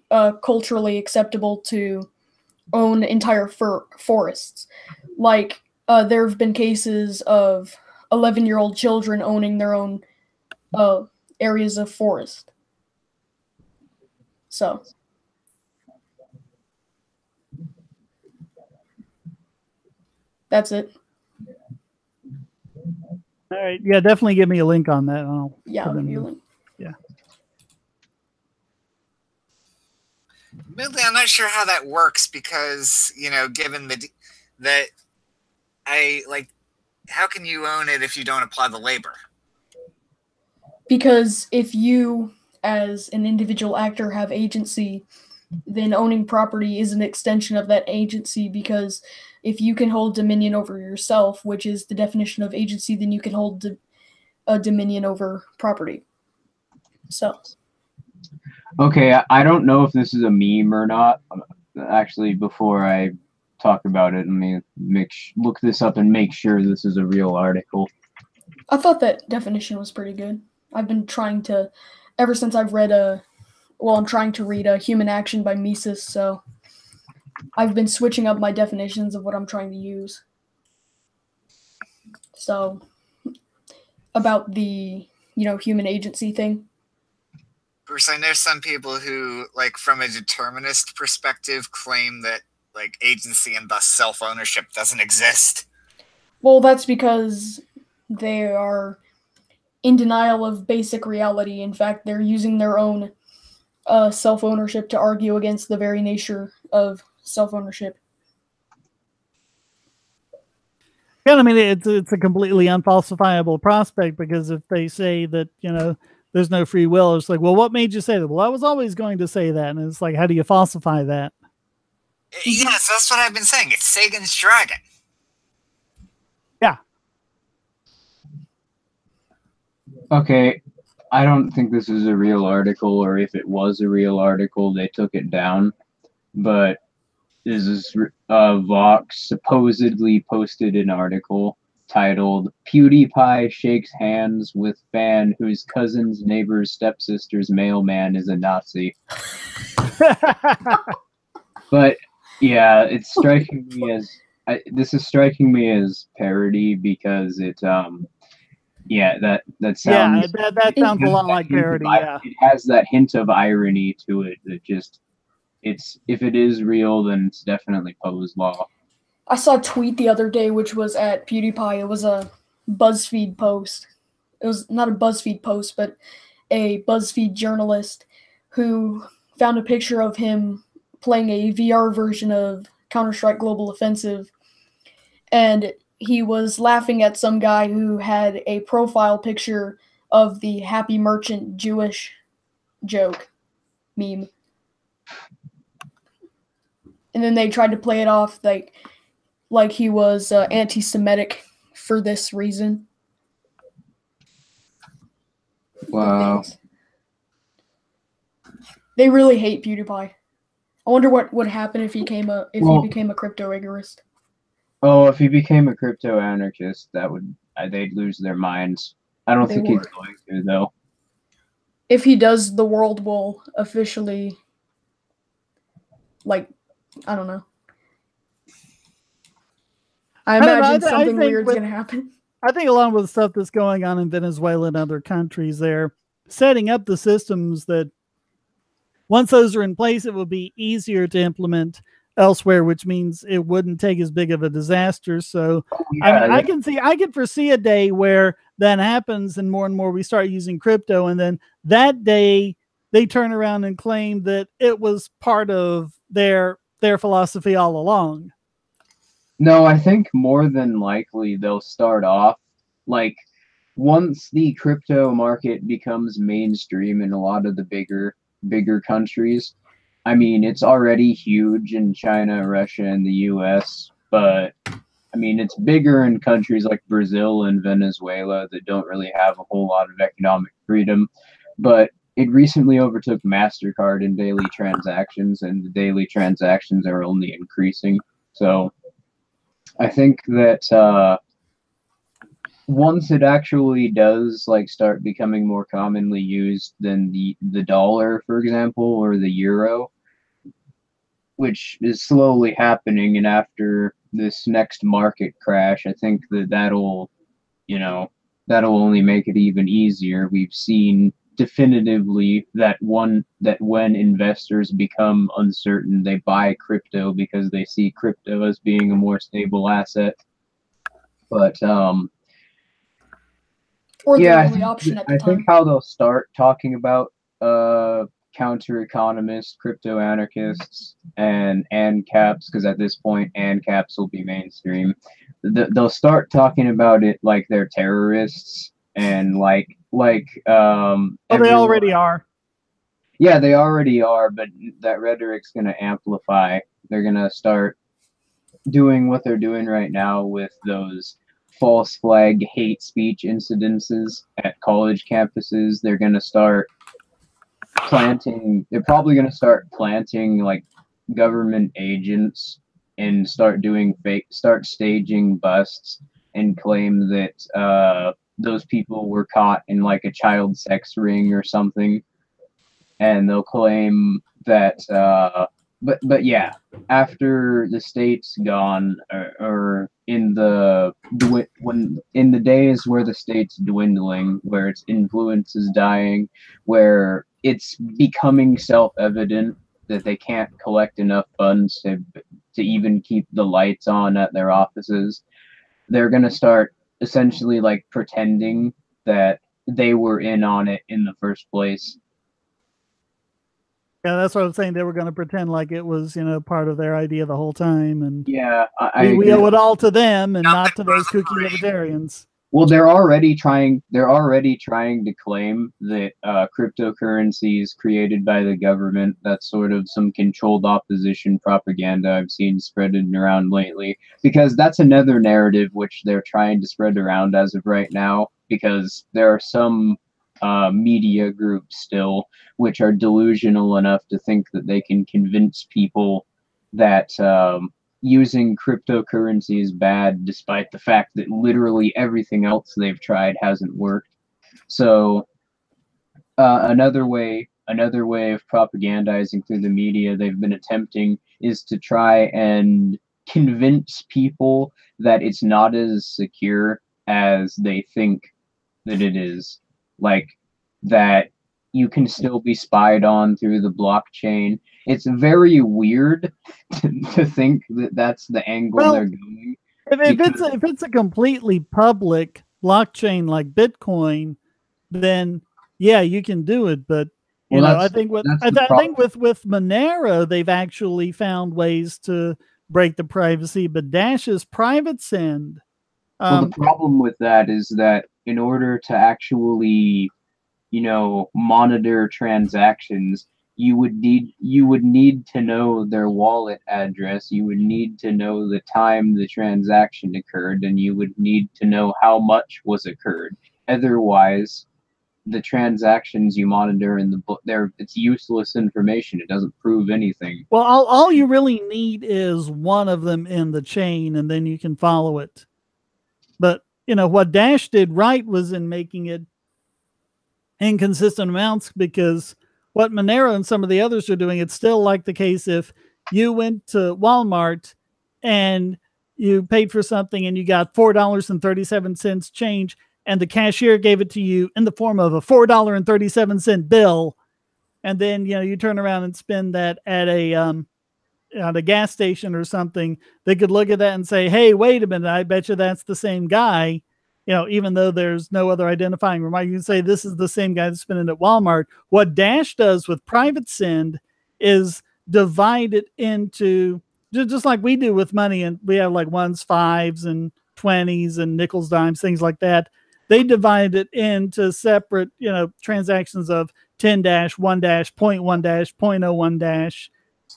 Speaker 8: culturally acceptable to own entire forests. Like, there have been cases of 11-year-old children owning their own areas of forest. So. That's it.
Speaker 1: All right. Yeah, definitely give me a link on that.
Speaker 8: I'll give you a link.
Speaker 1: Yeah.
Speaker 7: Admittedly, I'm not sure how that works because, given that how can you own it if you don't apply the labor?
Speaker 8: Because if you, as an individual actor, have agency, then owning property is an extension of that agency, because if you can hold dominion over yourself, which is the definition of agency, then you can hold a dominion over property. So.
Speaker 6: Okay, I don't know if this is a meme or not. Actually, before I talk about it, let me look this up and make sure this is a real article.
Speaker 8: I thought that definition was pretty good. I've been trying to, ever since I've read I'm trying to read Human Action by Mises, so I've been switching up my definitions of what I'm trying to use. So, about the, human agency thing.
Speaker 7: Bruce, I know some people who, from a determinist perspective, claim that, agency and thus self-ownership doesn't exist.
Speaker 8: Well, that's because they are in denial of basic reality. In fact, they're using their own self-ownership to argue against the very nature of self-ownership.
Speaker 1: Yeah, I mean, it's a completely unfalsifiable prospect, because if they say that, there's no free will, it's like, well, what made you say that? Well, I was always going to say that. And it's like, how do you falsify that?
Speaker 7: Yes, that's what I've been saying. It's Sagan's dragon.
Speaker 1: Yeah.
Speaker 6: Okay, I don't think this is a real article, or if it was a real article, they took it down. But this is Vox supposedly posted an article titled "PewDiePie Shakes Hands with Fan Whose Cousin's Neighbor's Stepsister's Mailman is a Nazi." But yeah, it's striking me as this is striking me as parody, because it that sounds
Speaker 1: that sounds a lot like parody. Yeah,
Speaker 6: it has that hint of irony to it that just if it is real, then it's definitely Poe's law.
Speaker 8: I saw a tweet the other day which was at PewDiePie. It was a BuzzFeed post, it was not a BuzzFeed post, but a BuzzFeed journalist who found a picture of him playing a VR version of Counter-Strike Global Offensive, and he was laughing at some guy who had a profile picture of the Happy Merchant Jewish joke meme. And then they tried to play it off like he was anti-Semitic for this reason.
Speaker 6: Wow.
Speaker 8: They really hate PewDiePie. I wonder what would happen if he became a crypto rigorist.
Speaker 6: Oh, if he became a crypto anarchist, they'd lose their minds. I don't think he's going to, though.
Speaker 8: If he does, the world will officially, I don't know. I imagine something weird's going to happen.
Speaker 1: I think along with the stuff that's going on in Venezuela and other countries, they're setting up the systems that once those are in place, it will be easier to implement elsewhere, which means it wouldn't take as big of a disaster. So I can foresee a day where that happens and more we start using crypto, and then that day they turn around and claim that it was part of their philosophy all along.
Speaker 6: No, I think more than likely they'll start off once the crypto market becomes mainstream in a lot of the bigger countries. I mean, it's already huge in China, Russia, and the US, but I mean, it's bigger in countries like Brazil and Venezuela that don't really have a whole lot of economic freedom. But it recently overtook MasterCard in daily transactions, and the daily transactions are only increasing. So I think that once it actually does start becoming more commonly used than the dollar, for example, or the euro, which is slowly happening, and after this next market crash, I think that'll only make it even easier. We've seen definitively that when investors become uncertain, they buy crypto because they see crypto as being a more stable asset. But I think how they'll start talking about counter economists, crypto anarchists, and ANCAPs, because at this point ANCAPs will be mainstream. They'll start talking about it like they're terrorists, and they
Speaker 1: already are.
Speaker 6: Yeah, they already are, but that rhetoric's going to amplify. They're going to start doing what they're doing right now with those false flag hate speech incidences at college campuses. They're going to start planting. They're probably going to start planting government agents and start staging busts and claim that those people were caught in a child sex ring or something, and they'll claim that but yeah, after the state's gone, or in the days where the state's dwindling, where its influence is dying, where it's becoming self-evident that they can't collect enough funds to even keep the lights on at their offices, they're going to start essentially pretending that they were in on it in the first place.
Speaker 1: Yeah, that's what I'm saying. They were going to pretend like it was, part of their idea the whole time, and
Speaker 6: yeah,
Speaker 1: we owe it all to them and not to those kooky libertarians.
Speaker 6: Well, they're already trying to claim that cryptocurrency is created by the government. That's sort of some controlled opposition propaganda I've seen spreaded around lately, because that's another narrative which they're trying to spread around as of right now, because there are some media groups still which are delusional enough to think that they can convince people that using cryptocurrency is bad, despite the fact that literally everything else they've tried hasn't worked. So another way of propagandizing through the media they've been attempting is to try and convince people that it's not as secure as they think that it is. That you can still be spied on through the blockchain. It's very weird to think that that's the angle they're going.
Speaker 1: If it's a completely public blockchain like Bitcoin, then yeah, you can do it. But you know, I think with with Monero, they've actually found ways to break the privacy. But Dash's private send.
Speaker 6: Well, the problem with that is that in order to actually, you know, monitor transactions, you would need to know their wallet address. You would need to know the time the transaction occurred, and you would need to know how much was occurred. Otherwise, the transactions you monitor in the book, it's useless information. It doesn't prove anything.
Speaker 1: Well, all you really need is one of them in the chain, and then you can follow it. But you know what Dash did right was in making it inconsistent amounts, because what Monero and some of the others are doing, it's still like the case if you went to Walmart and you paid for something and you got $4.37 change, and the cashier gave it to you in the form of a $4.37 bill, and then you know you turn around and spend that at a gas station or something. They could look at that and say, "Hey, wait a minute! I bet you that's the same guy." You know, even though there's no other identifying remark, you can say this is the same guy that's spending at Walmart. What Dash does with private send is divide it into, just like we do with money, and we have like ones, fives, and 20s, and nickels, dimes, things like that. They divide it into separate, you know, transactions of 10 dash, 1 dash, 0.1 dash, 0.01 dash,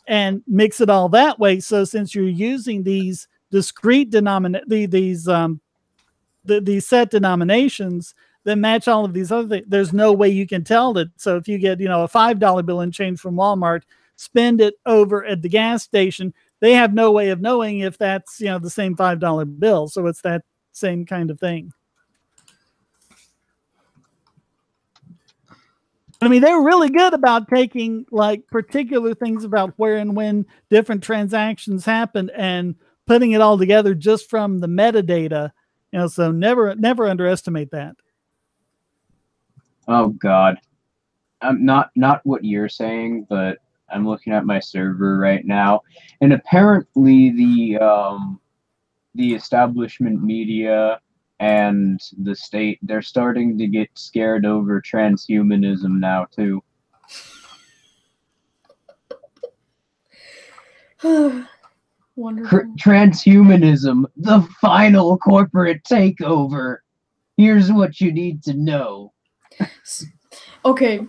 Speaker 1: and mix it all that way. So since you're using these discrete these set denominations that match all of these other things, there's no way you can tell that. So if you get, you know, a $5 bill and change from Walmart, spend it over at the gas station, they have no way of knowing if that's, you know, the same $5 bill. So it's that same kind of thing. I mean, they were really good about taking like particular things about where and when different transactions happened and putting it all together just from the metadata. You know, so never underestimate that.
Speaker 6: Oh God, I'm not what you're saying, but I'm looking at my server right now, and apparently the establishment media and the state, they're starting to get scared over transhumanism now too.
Speaker 8: Wonderful.
Speaker 6: Transhumanism, the final corporate takeover. Here's what you need to know.
Speaker 8: Okay,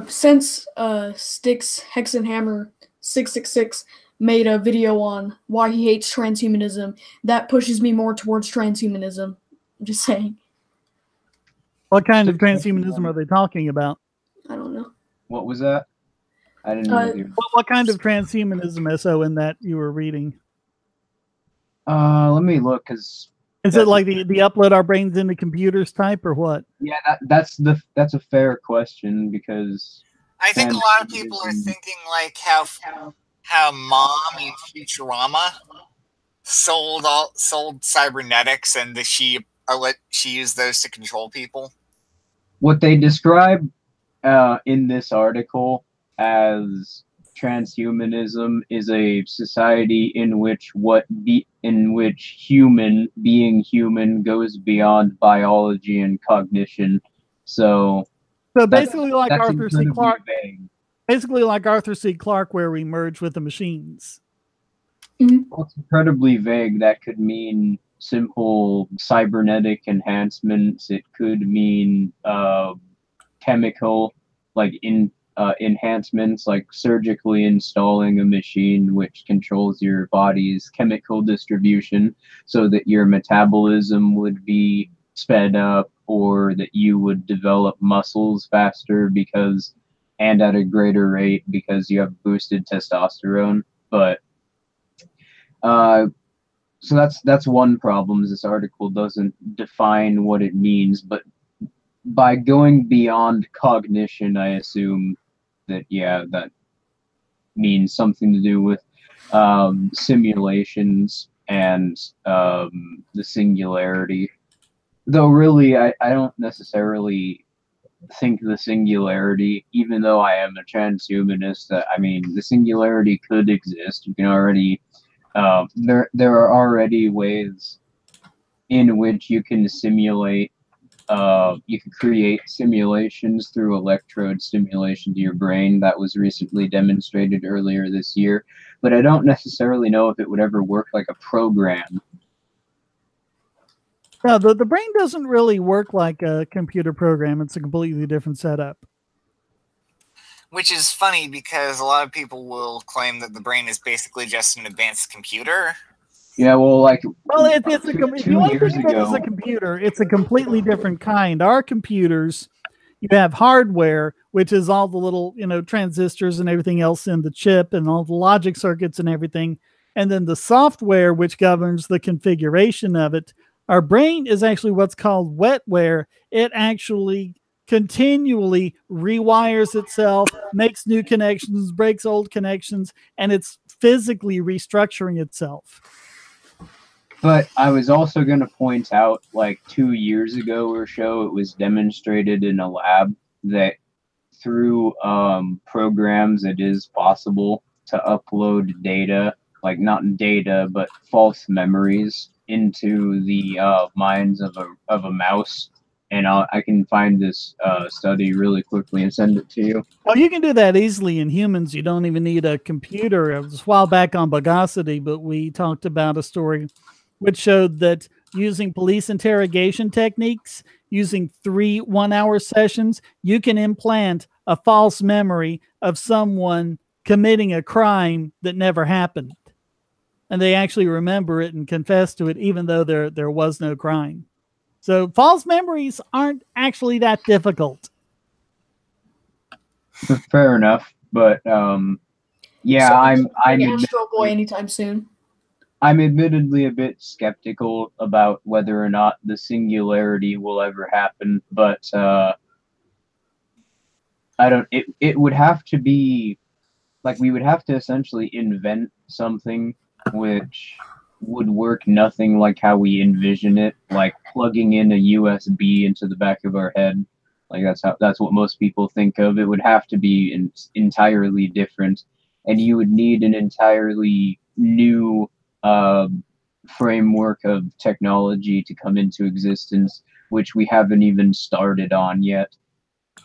Speaker 8: since Styx Hexenhammer 666 made a video on why he hates transhumanism, that pushes me more towards transhumanism. I'm just saying.
Speaker 1: What kind of transhumanism are they talking about?
Speaker 8: I don't know.
Speaker 6: What was that? I didn't know.
Speaker 1: What kind of transhumanism, SO, in that you were reading?
Speaker 6: Let me look, because
Speaker 1: is it like the upload our brains into computers type, or what?
Speaker 6: Yeah, that's a fair question, because
Speaker 7: I think a lot of people are thinking like how Mom in Futurama sold cybernetics, and she used those to control people.
Speaker 6: What they describe in this article as transhumanism is a society in which being human goes beyond biology and cognition. So
Speaker 1: basically like Arthur C. Clarke. Basically like Arthur C. Clarke, where we merge with the machines.
Speaker 6: Well, it's incredibly vague. That could mean simple cybernetic enhancements. It could mean chemical, like enhancements, like surgically installing a machine which controls your body's chemical distribution so that your metabolism would be sped up, or that you would develop muscles faster and at a greater rate because you have boosted testosterone. But so that's one problem, is this article doesn't define what it means. But by going beyond cognition, I assume that, yeah, that means something to do with simulations and the singularity. Though really, I don't necessarily think the singularity, even though I am a transhumanist, I mean, the singularity could exist. You can already, there are already ways in which you can simulate, you can create simulations through electrode stimulation to your brain. That was recently demonstrated earlier this year, but I don't necessarily know if it would ever work like a program.
Speaker 1: No, the brain doesn't really work like a computer program. It's a completely different setup.
Speaker 7: Which is funny because a lot of people will claim that the brain is basically just an advanced computer.
Speaker 6: Yeah, well, like,
Speaker 1: well, if you want to
Speaker 6: years
Speaker 1: think of it as
Speaker 6: ago,
Speaker 1: a computer, it's a completely different kind. Our computers, you have hardware, which is all the little, transistors and everything else in the chip and all the logic circuits and everything. And then the software, which governs the configuration of it. Our brain is actually what's called wetware. It actually continually rewires itself, makes new connections, breaks old connections, and it's physically restructuring itself.
Speaker 6: But I was also going to point out, like 2 years ago or so, it was demonstrated in a lab that through programs, it is possible to upload data, like not data, but false memories into the minds of a mouse. And I can find this study really quickly and send it to you.
Speaker 1: Well, you can do that easily in humans. You don't even need a computer. It was a while back on Bogosity, but we talked about a story which showed that using police interrogation techniques, using 3 one-hour sessions, you can implant a false memory of someone committing a crime that never happened. And they actually remember it and confess to it, even though there was no crime. So false memories aren't actually that difficult.
Speaker 6: Fair enough, but yeah,
Speaker 8: So
Speaker 6: I'm
Speaker 8: Astro Boy anytime soon.
Speaker 6: I'm admittedly a bit skeptical about whether or not the singularity will ever happen, but I don't. It would have to be like we would have to essentially invent something which would work nothing like how we envision it, like plugging in a USB into the back of our head. Like that's what most people think of. It would have to be entirely different, and you would need an entirely new framework of technology to come into existence, which we haven't even started on yet.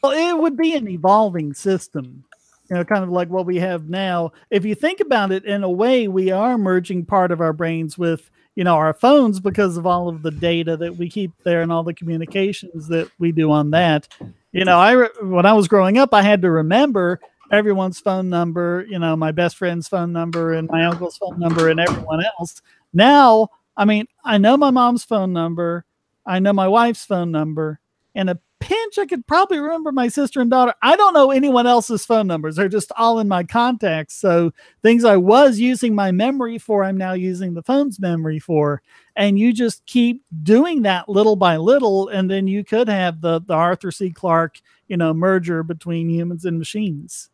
Speaker 1: Well, it would be an evolving system, kind of like what we have now. If you think about it, in a way, we are merging part of our brains with, our phones because of all of the data that we keep there and all the communications that we do on that. When I was growing up, I had to remember everyone's phone number, my best friend's phone number and my uncle's phone number and everyone else. Now, I know my mom's phone number. I know my wife's phone number. And a pinch, I could probably remember my sister and daughter. I don't know anyone else's phone numbers. They're just all in my contacts. So things I was using my memory for, I'm now using the phone's memory for. And you just keep doing that little by little. And then you could have the Arthur C. Clarke, merger between humans and machines.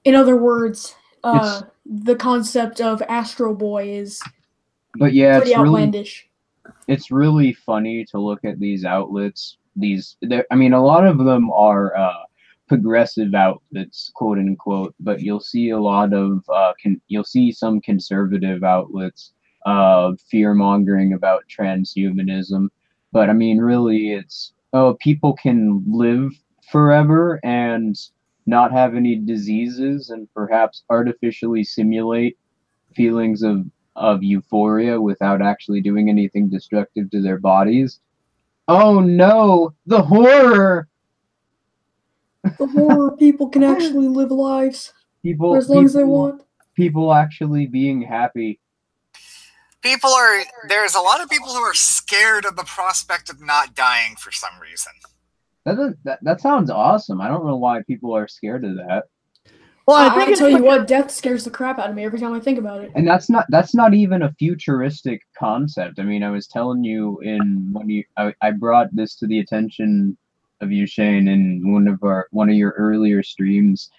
Speaker 8: In other words, the concept of Astro Boy is pretty outlandish.
Speaker 6: It's really funny to look at these outlets. A lot of them are progressive outlets, quote unquote, but you'll see a lot of you'll see some conservative outlets fear mongering about transhumanism. But really, it's people can live forever and not have any diseases and perhaps artificially simulate feelings of euphoria without actually doing anything destructive to their bodies. Oh no, the horror!
Speaker 8: The horror, people can actually live lives for as long as they want.
Speaker 6: People actually being happy.
Speaker 7: There's a lot of people who are scared of the prospect of not dying for some reason.
Speaker 6: That sounds awesome. I don't know why people are scared of that.
Speaker 8: Well, I tell you what, death scares the crap out of me every time I think about it.
Speaker 6: And that's not even a futuristic concept. I was telling you I brought this to the attention of you, Shane, in one of your earlier streams,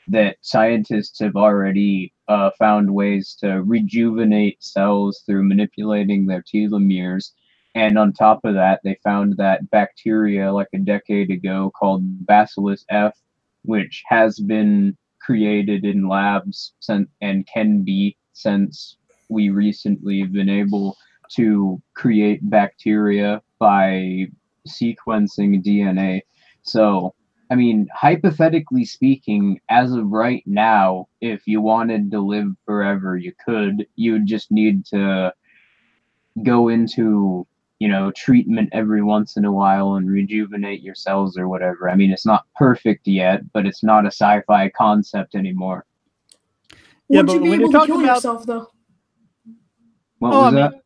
Speaker 6: that scientists have already found ways to rejuvenate cells through manipulating their telomeres. And on top of that, they found that bacteria like a decade ago called Bacillus F, which has been created in labs and can be since we recently have been able to create bacteria by sequencing DNA. So, I mean, hypothetically speaking, as of right now, if you wanted to live forever, you could. You would just need to go into, you know, treatment every once in a while and rejuvenate your cells or whatever. I mean, it's not perfect yet, but it's not a sci-fi concept anymore.
Speaker 1: Yeah,
Speaker 8: Would
Speaker 1: but
Speaker 8: you be
Speaker 1: when you're
Speaker 8: able to
Speaker 1: talking
Speaker 8: kill
Speaker 1: about-
Speaker 8: yourself though?
Speaker 6: What
Speaker 1: Oh,
Speaker 6: was
Speaker 1: I
Speaker 6: that?
Speaker 1: mean,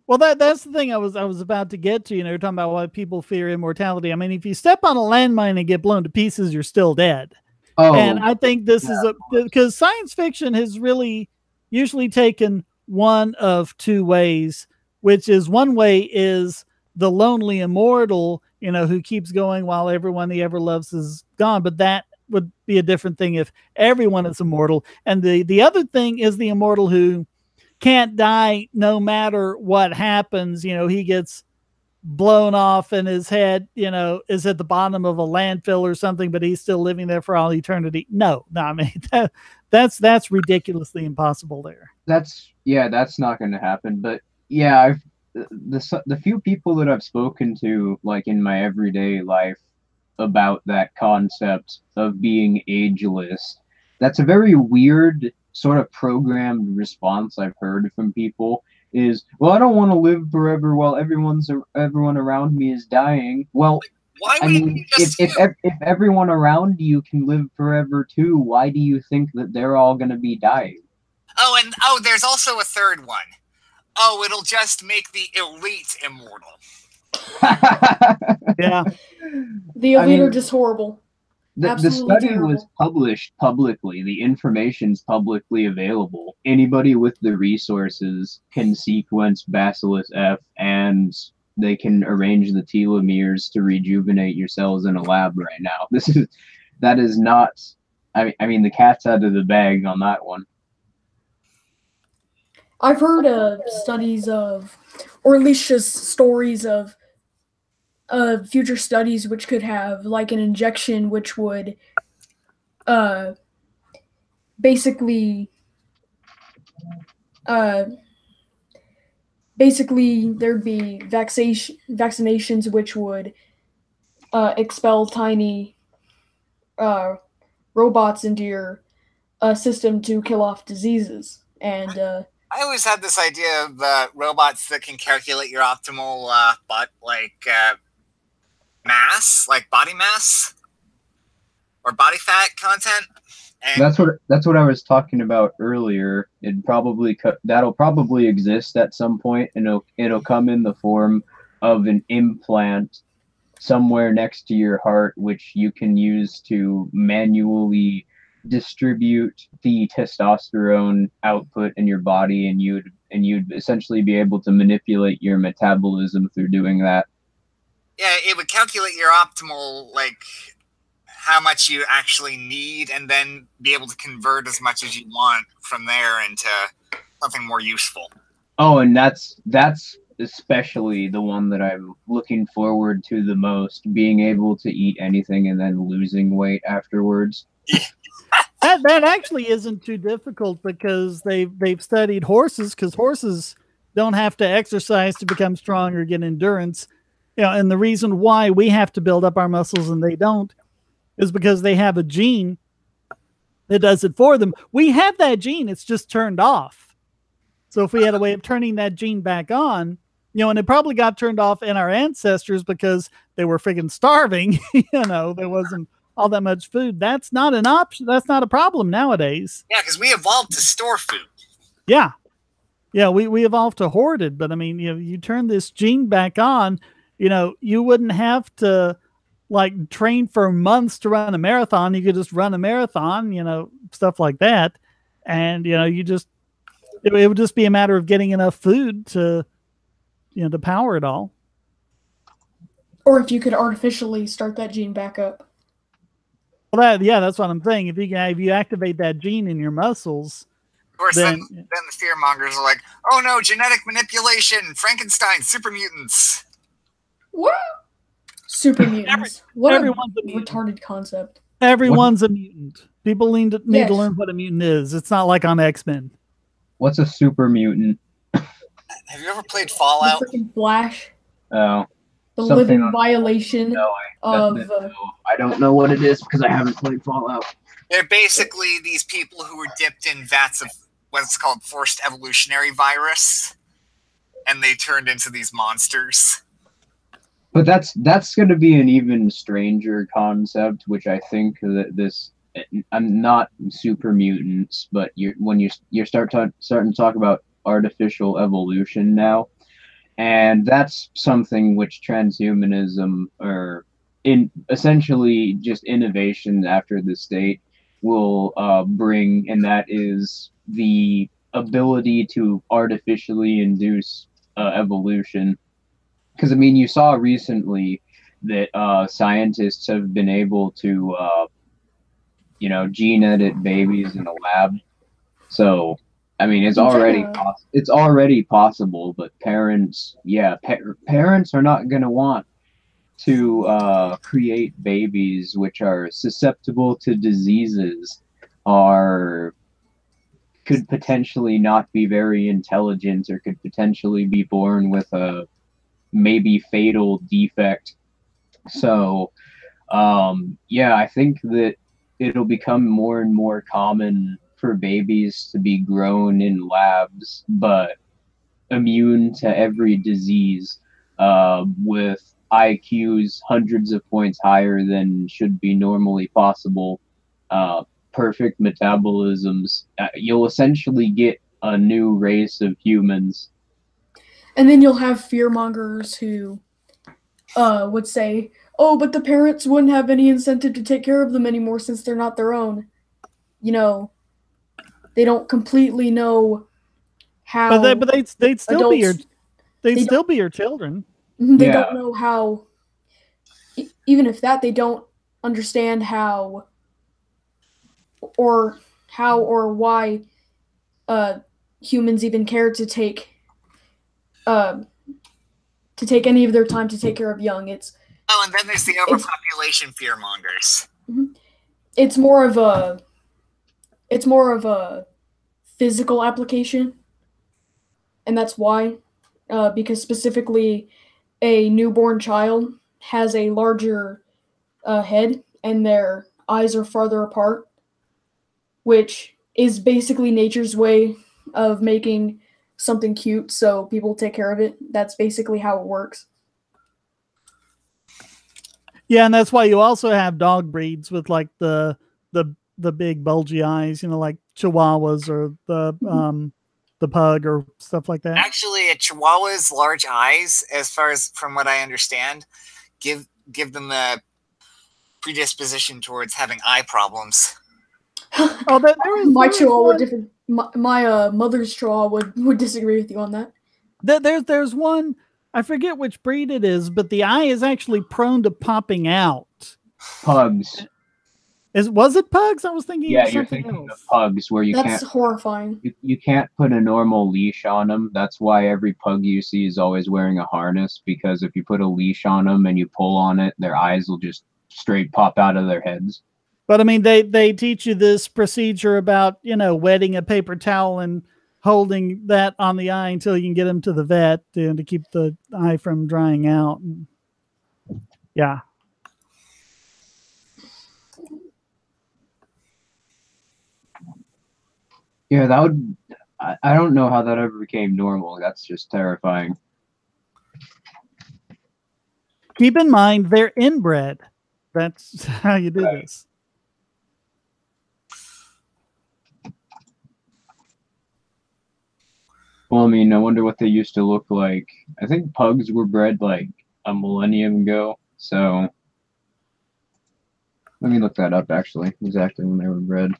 Speaker 1: well, that's the thing I was about to get to. You know, you're talking about why people fear immortality. I mean, if you step on a landmine and get blown to pieces, you're still dead.
Speaker 6: Oh,
Speaker 1: And I think this is because science fiction has really usually taken one of two ways, which is one way is the lonely immortal, you know, who keeps going while everyone he ever loves is gone. But that would be a different thing if everyone is immortal. And the other thing is the immortal who can't die no matter what happens. You know, he gets blown off and his head, you know, is at the bottom of a landfill or something, but he's still living there for all eternity. No, I mean, that's ridiculously impossible there.
Speaker 6: that's not going to happen. But yeah, I've the few people that I've spoken to, like in my everyday life, about that concept of being ageless, that's a very weird sort of programmed response I've heard from people. Is, well, I don't want to live forever while everyone around me is dying. Well,
Speaker 7: Why
Speaker 6: I
Speaker 7: would
Speaker 6: mean,
Speaker 7: you just
Speaker 6: if everyone around you can live forever too, why do you think that they're all going to be dying?
Speaker 7: Oh, and there's also a third one. Oh, it'll just make the elite immortal.
Speaker 1: Yeah.
Speaker 8: The elite
Speaker 6: I mean,
Speaker 8: are just horrible.
Speaker 6: The
Speaker 8: Absolutely
Speaker 6: study was
Speaker 8: terrible.
Speaker 6: published publicly. The information's publicly available. Anybody with the resources can sequence Bacillus F, and they can arrange the telomeres to rejuvenate your cells in a lab right now. That is not. I mean, the cat's out of the bag on that one.
Speaker 8: I've heard of studies of, or at least just stories of future studies which could have like an injection which would basically there'd be vaccinations which would expel tiny robots into your system to kill off diseases. And
Speaker 7: I always had this idea of robots that can calculate your optimal mass, like body mass or body fat content. And
Speaker 6: That's what I was talking about earlier. That'll probably exist at some point, and it'll come in the form of an implant somewhere next to your heart, which you can use to manually distribute the testosterone output in your body, and you'd essentially be able to manipulate your metabolism through doing that.
Speaker 7: yeah, it would calculate your optimal, like how much you actually need, and then be able to convert as much as you want from there into something more useful.
Speaker 6: Oh, and that's especially the one that I'm looking forward to the most, being able to eat anything and then losing weight afterwards.
Speaker 1: That actually isn't too difficult because they've studied horses, because horses don't have to exercise to become strong or get endurance. You know, and the reason why we have to build up our muscles and they don't is because they have a gene that does it for them. We have that gene, it's just turned off. So if we had a way of turning that gene back on, you know, and it probably got turned off in our ancestors because they were friggin' starving, you know, there wasn't all that much food. That's not an option. That's not a problem nowadays.
Speaker 7: Yeah, because we evolved to store food.
Speaker 1: Yeah. Yeah, we evolved to hoard it, but I mean, you turn this gene back on, you know, you wouldn't have to like train for months to run a marathon. You could just run a marathon, you know, stuff like that. And, you know, it would just be a matter of getting enough food to, you know, to power it all.
Speaker 8: or if you could artificially start that gene back up.
Speaker 1: Well, that's what I'm saying. If you activate that gene in your muscles,
Speaker 7: Of course,
Speaker 1: then
Speaker 7: then the fear mongers are like, "Oh no, genetic manipulation, Frankenstein, super mutants."
Speaker 8: What? Super mutants. What a
Speaker 1: everyone's a mutant.
Speaker 8: retarded concept.
Speaker 1: Everyone's a mutant. People need to
Speaker 8: Yes.
Speaker 1: learn what a mutant is. It's not like on X-Men.
Speaker 6: What's a super mutant?
Speaker 7: Have you ever played Fallout?
Speaker 8: The freaking Flash.
Speaker 6: Oh,
Speaker 8: The
Speaker 6: something
Speaker 8: living
Speaker 6: on-
Speaker 8: violation
Speaker 6: no,
Speaker 8: of.
Speaker 6: I don't know what it is because I haven't played Fallout.
Speaker 7: They're basically these people who were dipped in vats of what's called forced evolutionary virus, and they turned into these monsters.
Speaker 6: But that's going to be an even stranger concept, which I think that this. I'm not super mutants, but when you starting to talk about artificial evolution now, and that's something which transhumanism or essentially just innovation after the state will bring, and that is the ability to artificially induce evolution. Because I mean, you saw recently that scientists have been able to gene edit babies in a lab. So I mean, it's already possible, but parents are not going to want to create babies which are susceptible to diseases or could potentially not be very intelligent or could potentially be born with a maybe fatal defect. So I think that it'll become more and more common for babies to be grown in labs, but immune to every disease, with IQs hundreds of points higher than should be normally possible, perfect metabolisms. You'll essentially get a new race of humans.
Speaker 8: And then you'll have fearmongers who would say, oh, but the parents wouldn't have any incentive to take care of them anymore since they're not their own. They don't completely know how.
Speaker 1: But they'd still be your children.
Speaker 8: They don't know how. Even if that, they don't understand how or why humans even care to take any of their time to take care of young. And
Speaker 7: then there's the overpopulation fearmongers.
Speaker 8: It's more of a physical application, and that's why, because specifically, a newborn child has a larger head and their eyes are farther apart, which is basically nature's way of making something cute so people take care of it. That's basically how it works.
Speaker 1: Yeah, and that's why you also have dog breeds with like the big bulgy eyes, like Chihuahuas or the pug or stuff like that.
Speaker 7: Actually, a Chihuahua's large eyes, as far as from what I understand, give them a predisposition towards having eye problems.
Speaker 1: Oh,
Speaker 8: my Chihuahua different. My mother's Chihuahua would disagree with you on that.
Speaker 1: There's one, I forget which breed it is, but the eye is actually prone to popping out.
Speaker 6: Pugs.
Speaker 1: Was it pugs? I was thinking of something else.
Speaker 6: Of pugs where
Speaker 8: That's horrifying.
Speaker 6: You can't put a normal leash on them. That's why every pug you see is always wearing a harness, because if you put a leash on them and you pull on it, their eyes will just straight pop out of their heads.
Speaker 1: But I mean, they teach you this procedure about, wetting a paper towel and holding that on the eye until you can get them to the vet to keep the eye from drying out. Yeah.
Speaker 6: Yeah, that would. I don't know how that ever became normal. That's just terrifying.
Speaker 1: Keep in mind, they're inbred. That's how you do this.
Speaker 6: Well, I mean, I wonder what they used to look like. I think pugs were bred like a millennium ago. So let me look that up, actually, exactly when they were bred.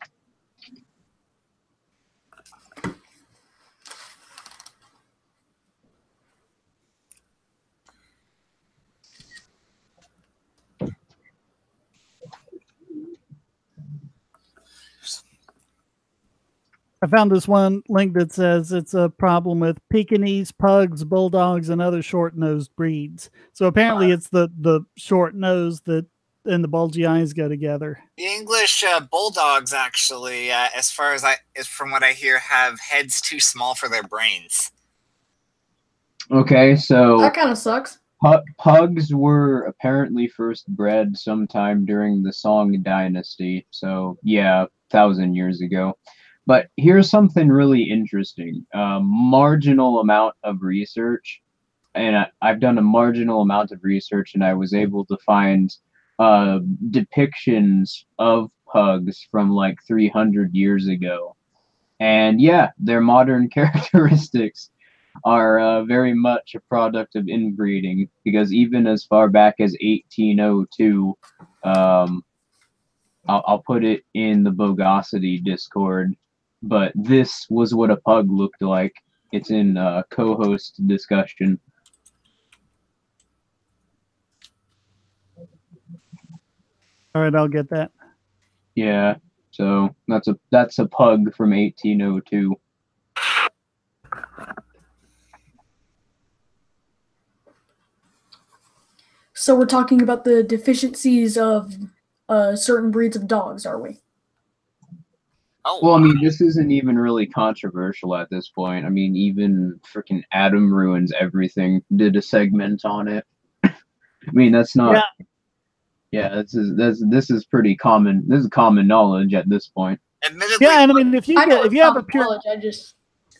Speaker 1: I found this one link that says it's a problem with Pekingese, pugs, bulldogs, and other short-nosed breeds. So apparently it's the short nose that and the bulgy eyes go together.
Speaker 7: The English bulldogs, actually, as from what I hear, have heads too small for their brains.
Speaker 6: Okay, so
Speaker 8: That kind of sucks.
Speaker 6: Pugs were apparently first bred sometime during the Song Dynasty, so yeah, 1,000 years ago. But here's something really interesting. Marginal amount of research, and I've done a marginal amount of research, and I was able to find depictions of pugs from like 300 years ago. And yeah, their modern characteristics are very much a product of inbreeding, because even as far back as 1802, I'll put it in the Bogosity Discord, but this was what a pug looked like. It's in co-host discussion.
Speaker 1: All right, I'll get that.
Speaker 6: Yeah, so that's a pug from 1802.
Speaker 8: So we're talking about the deficiencies of certain breeds of dogs, are we?
Speaker 7: Oh,
Speaker 6: Well, I mean, this isn't even really controversial at this point. I mean, even freaking Adam Ruins Everything did a segment on it. I mean, that's not. Yeah, this is pretty common. This is common knowledge at this point.
Speaker 7: admittedly,
Speaker 1: Yeah, and I mean, if you
Speaker 8: I know it's
Speaker 1: have a
Speaker 8: common
Speaker 1: pure
Speaker 8: knowledge,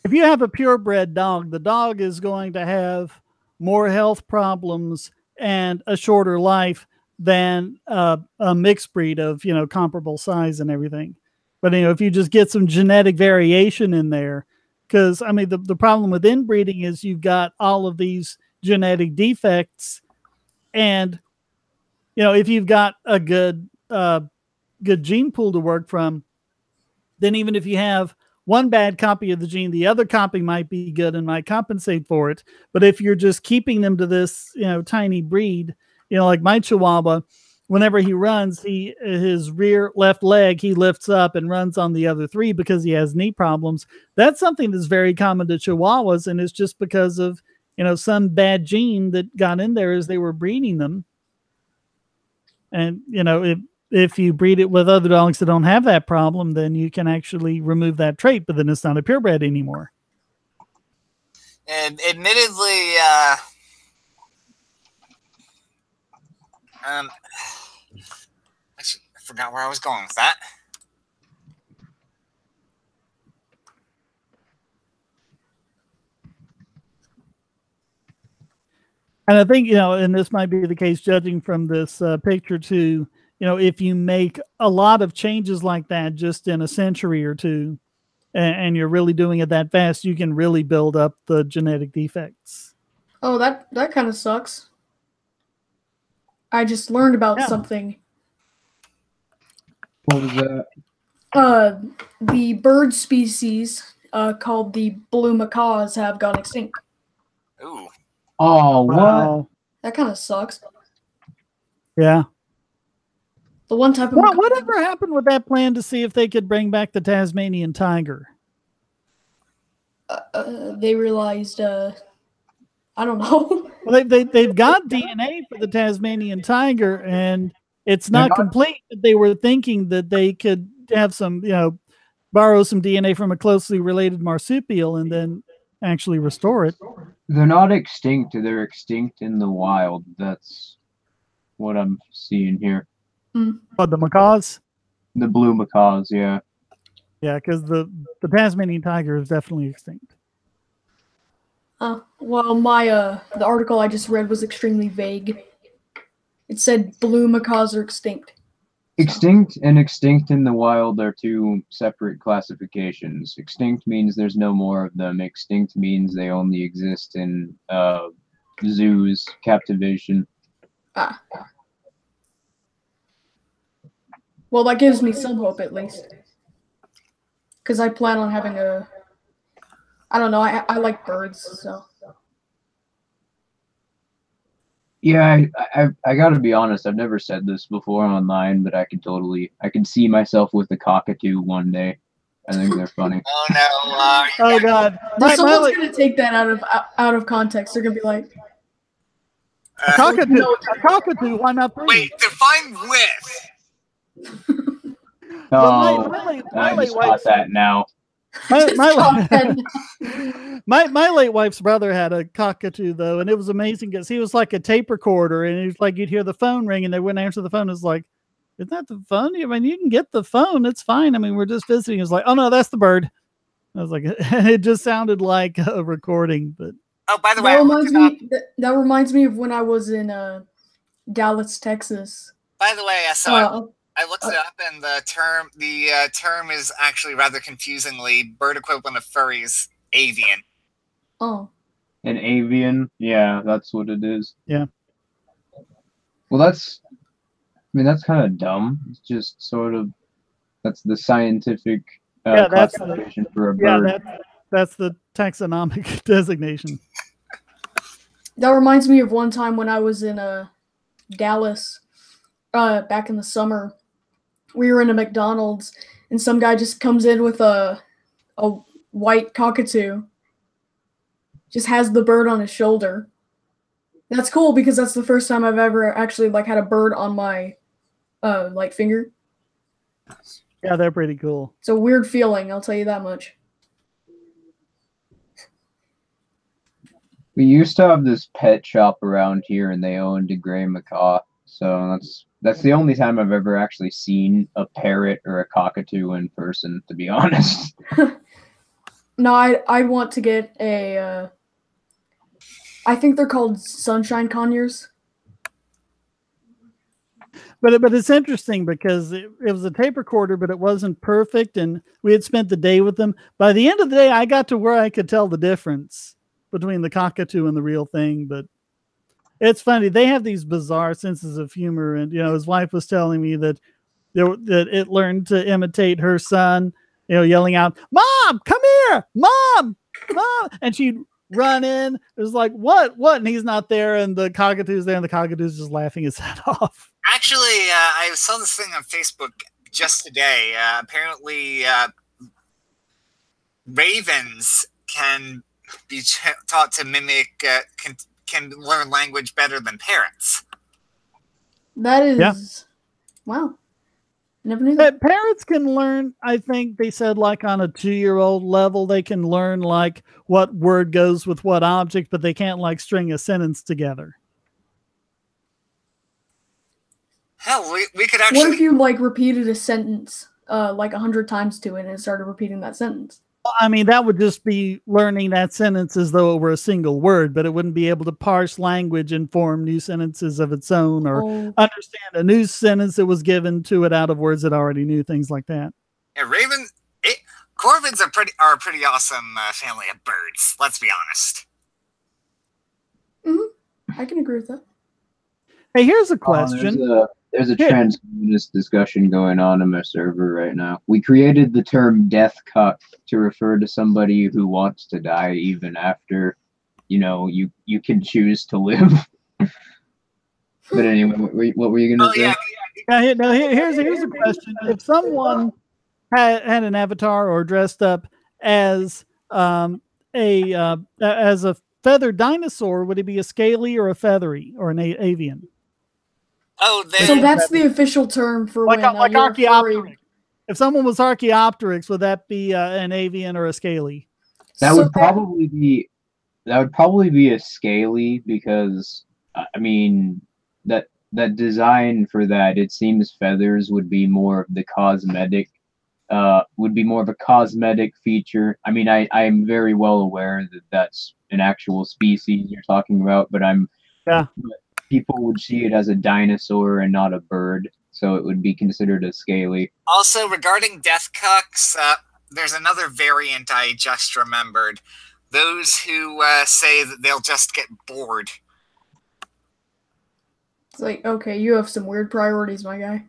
Speaker 1: if you have a purebred dog, the dog is going to have more health problems and a shorter life than a mixed breed of, comparable size and everything. But, if you just get some genetic variation in there, because, I mean, the problem with inbreeding is you've got all of these genetic defects. And, if you've got a good gene pool to work from, then even if you have one bad copy of the gene, the other copy might be good and might compensate for it. But if you're just keeping them to this, tiny breed, like my Chihuahua, whenever he runs, his rear left leg, he lifts up and runs on the other three because he has knee problems. That's something that's very common to Chihuahuas, and it's just because of, some bad gene that got in there as they were breeding them. And, if you breed it with other dogs that don't have that problem, then you can actually remove that trait, but then it's not a purebred anymore.
Speaker 7: and admittedly, actually, I forgot where I was going with that.
Speaker 1: And I think, and this might be the case judging from this picture too, if you make a lot of changes like that just in a century or two, and you're really doing it that fast, you can really build up the genetic defects.
Speaker 8: Oh, that kind of sucks. I just learned about something.
Speaker 6: What was that?
Speaker 8: The bird species called the blue macaws have gone extinct.
Speaker 7: Ooh.
Speaker 6: Oh, what?
Speaker 1: Wow.
Speaker 8: That kind of sucks.
Speaker 1: Yeah.
Speaker 8: The one type of
Speaker 1: Whatever happened with that plan to see if they could bring back the Tasmanian tiger?
Speaker 8: They realized, I don't know.
Speaker 1: Well, they've got DNA for the Tasmanian tiger, and it's not complete. They were thinking that they could have some, borrow some DNA from a closely related marsupial and then actually restore it.
Speaker 6: They're not extinct. They're extinct in the wild. That's what I'm seeing here.
Speaker 1: Oh, the macaws?
Speaker 6: The blue macaws, yeah.
Speaker 1: Yeah, because the Tasmanian tiger is definitely extinct.
Speaker 8: Well, the article I just read was extremely vague. It said blue macaws are extinct.
Speaker 6: Extinct and extinct in the wild are two separate classifications. Extinct means there's no more of them. Extinct means they only exist in zoos, captivation.
Speaker 8: Ah. Well, that gives me some hope at least. Because I plan on having I don't know, I like birds, so.
Speaker 6: Yeah, I gotta be honest, I've never said this before online, but I can see myself with a cockatoo one day. I think they're funny.
Speaker 7: Oh no!
Speaker 1: Oh God!
Speaker 8: Someone's gonna take that out of context. They're gonna be like,
Speaker 1: A cockatoo, why not three?
Speaker 7: Wait, define with.
Speaker 6: Oh,
Speaker 1: my
Speaker 6: I
Speaker 1: late
Speaker 6: just got that now.
Speaker 1: My late wife's brother had a cockatoo though, and it was amazing because he was like a tape recorder, and he was like you'd hear the phone ring, and they wouldn't answer the phone. It's like, isn't that the phone? I mean, you can get the phone. It's fine. I mean, we're just visiting. It's like, oh no, that's the bird. I was like, it just sounded like a recording. But
Speaker 7: oh, by the way,
Speaker 8: that reminds me of when I was in Dallas, Texas.
Speaker 7: By the way, I looked it up, and the term is actually rather confusingly bird equivalent of furries, avian.
Speaker 8: Oh.
Speaker 6: An avian? Yeah, that's what it is.
Speaker 1: Yeah.
Speaker 6: Well, that's kind of dumb. It's just sort of, that's the scientific classification for a bird.
Speaker 1: Yeah, that's the taxonomic designation.
Speaker 8: That reminds me of one time when I was in Dallas back in the summer. We were in a McDonald's, and some guy just comes in with a white cockatoo. Just has the bird on his shoulder. That's cool because that's the first time I've ever actually had a bird on my finger.
Speaker 1: Yeah, they're pretty cool.
Speaker 8: It's a weird feeling, I'll tell you that much.
Speaker 6: We used to have this pet shop around here, and they owned a gray macaw. So that's the only time I've ever actually seen a parrot or a cockatoo in person, to be honest.
Speaker 8: No, I'd want to get a. I think they're called sunshine conures.
Speaker 1: But it's interesting because it was a tape recorder, but it wasn't perfect, and we had spent the day with them. By the end of the day, I got to where I could tell the difference between the cockatoo and the real thing. But it's funny. They have these bizarre senses of humor, and his wife was telling me that that it learned to imitate her son, yelling out, "Mom, come here, Mom, Mom," and she'd run in. It was like, what? And he's not there, and the cockatoo's there, and the cockatoo's just laughing his head off.
Speaker 7: Actually, I saw this thing on Facebook just today. Apparently, ravens can be taught to mimic, can learn language better than parrots.
Speaker 8: That is, wow. Never knew that.
Speaker 1: Parrots can learn, I think they said, on a 2-year-old level, they can learn what word goes with what object, but they can't string a sentence together.
Speaker 7: Hell, we could actually.
Speaker 8: What if you repeated a sentence 100 times to it and it started repeating that sentence?
Speaker 1: I mean, that would just be learning that sentence as though it were a single word, but it wouldn't be able to parse language and form new sentences of its own, or understand a new sentence that was given to it out of words it already knew, things like that.
Speaker 7: Yeah, corvids are a pretty awesome family of birds. Let's be honest.
Speaker 8: Mm-hmm. I can agree with that.
Speaker 1: Hey, here's a question.
Speaker 6: There's a transhumanist discussion going on in my server right now. We created the term death cuck to refer to somebody who wants to die even after, you can choose to live. But anyway, what were you going to say?
Speaker 1: Yeah. Now, here's a question. If someone had an avatar or dressed up as a feathered dinosaur, would it be a scaly or a feathery or an avian?
Speaker 7: Oh,
Speaker 8: so that's the official term for when
Speaker 1: Archaeopteryx. If someone was Archaeopteryx, would that be an avian or a scaly?
Speaker 6: That would probably be a scaly, because I mean that design for that, it seems feathers would be more of the cosmetic, would be more of a cosmetic feature. I mean, I am very well aware that that's an actual species you're talking about, but people would see it as a dinosaur and not a bird, so it would be considered a scaly.
Speaker 7: Also, regarding death cucks, there's another variant I just remembered. Those who say that they'll just get bored.
Speaker 8: It's okay, you have some weird priorities, my guy.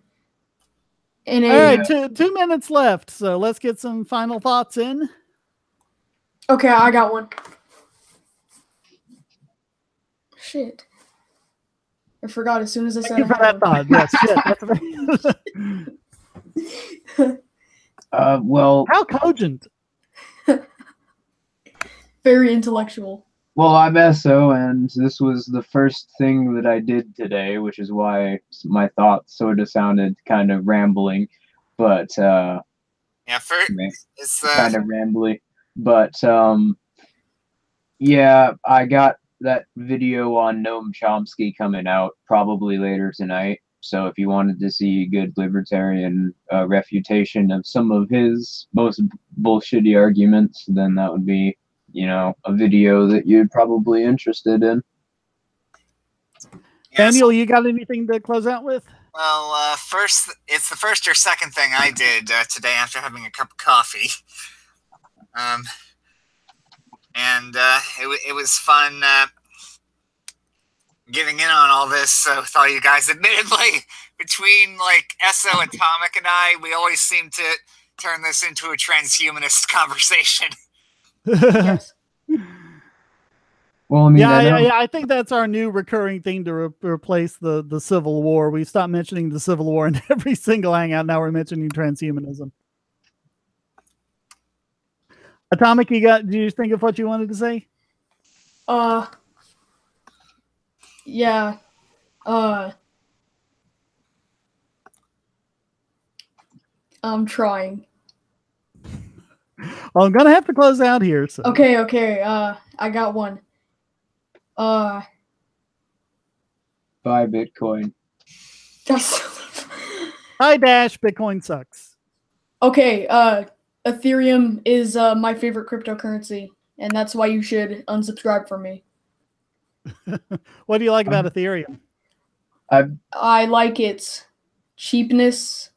Speaker 1: All right, 2 minutes left, so let's get some final thoughts in.
Speaker 8: Okay, I got one. Shit. I forgot as soon as I said it.
Speaker 1: That thought. Yes,
Speaker 6: well,
Speaker 1: how cogent.
Speaker 8: Very intellectual.
Speaker 6: Well, I'm SO, and this was the first thing that I did today, which is why my thoughts sort of sounded kind of rambling, but
Speaker 7: Yeah, first it's
Speaker 6: kind of rambly. But yeah, I got that video on Noam Chomsky coming out probably later tonight. So if you wanted to see a good libertarian refutation of some of his most bullshitty arguments, then that would be, you know, a video that you'd probably interested in.
Speaker 1: Daniel, you got anything to close out with?
Speaker 7: Well, first, it's the first or second thing I did today after having a cup of coffee. It was fun getting in on all this with all you guys. Admittedly, between like SO, Atomic, and I, we always seem to turn this into a transhumanist conversation.
Speaker 8: Yes.
Speaker 6: Well, I mean,
Speaker 1: I think that's our new recurring thing to replace the Civil War. We stopped mentioning the Civil War in every single hangout. Now we're mentioning transhumanism. Atomic, do you think of what you wanted to say?
Speaker 8: Yeah. I'm trying.
Speaker 1: Well, I'm gonna have to close out here. So.
Speaker 8: Okay. I got one.
Speaker 6: buy Bitcoin.
Speaker 8: That's
Speaker 1: Hi, Dash. Bitcoin sucks.
Speaker 8: okay. Ethereum is my favorite cryptocurrency, and that's why you should unsubscribe from me.
Speaker 1: What do you like about Ethereum?
Speaker 8: I like its cheapness,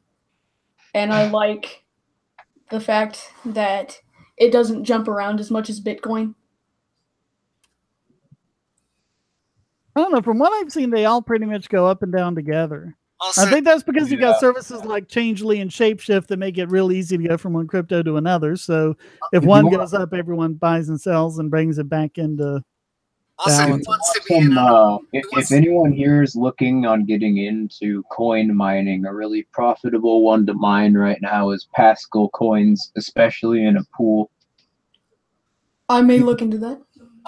Speaker 8: and I like the fact that it doesn't jump around as much as Bitcoin.
Speaker 1: I don't know. From what I've seen, they all pretty much go up and down together.
Speaker 7: Also,
Speaker 1: I think that's because you've got services like Changelly and Shapeshift that make it real easy to go from one crypto to another. So if one goes up, everyone buys and sells and brings it back into balance.
Speaker 7: who wants to be in
Speaker 6: If anyone here is looking on getting into coin mining, a really profitable one to mine right now is Pascal coins, especially in a pool.
Speaker 8: I may look into that.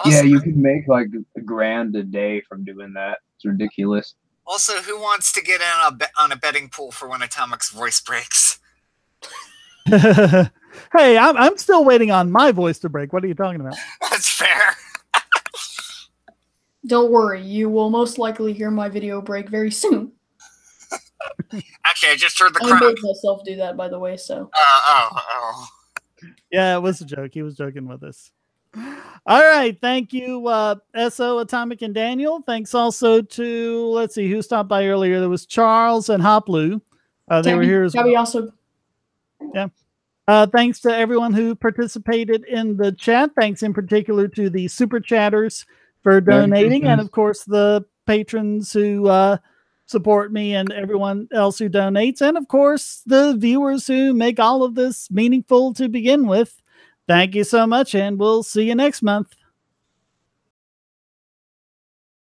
Speaker 6: Yeah, you can make like $1,000 a day from doing that. It's ridiculous.
Speaker 7: Also, who wants to get in on a betting pool for when Atomic's voice breaks?
Speaker 1: Hey, I'm still waiting on my voice to break. What are you talking about?
Speaker 7: That's fair.
Speaker 8: Don't worry, you will most likely hear my video break very soon.
Speaker 7: Actually, I just heard the
Speaker 8: I
Speaker 7: crowd.
Speaker 8: made myself do that, by the way, so.
Speaker 1: Yeah, it was a joke. He was joking with us. All right. Thank you, SO, Atomic, and Daniel. Thanks also to, let's see, who stopped by earlier. There was Charles and Hoplu. They were here as well.
Speaker 8: Also.
Speaker 1: Yeah. Thanks to everyone who participated in the chat. Thanks in particular to the super chatters for donating. And of course, the patrons who support me and everyone else who donates. And of course, the viewers who make all of this meaningful to begin with. Thank you so much, and we'll see you next month.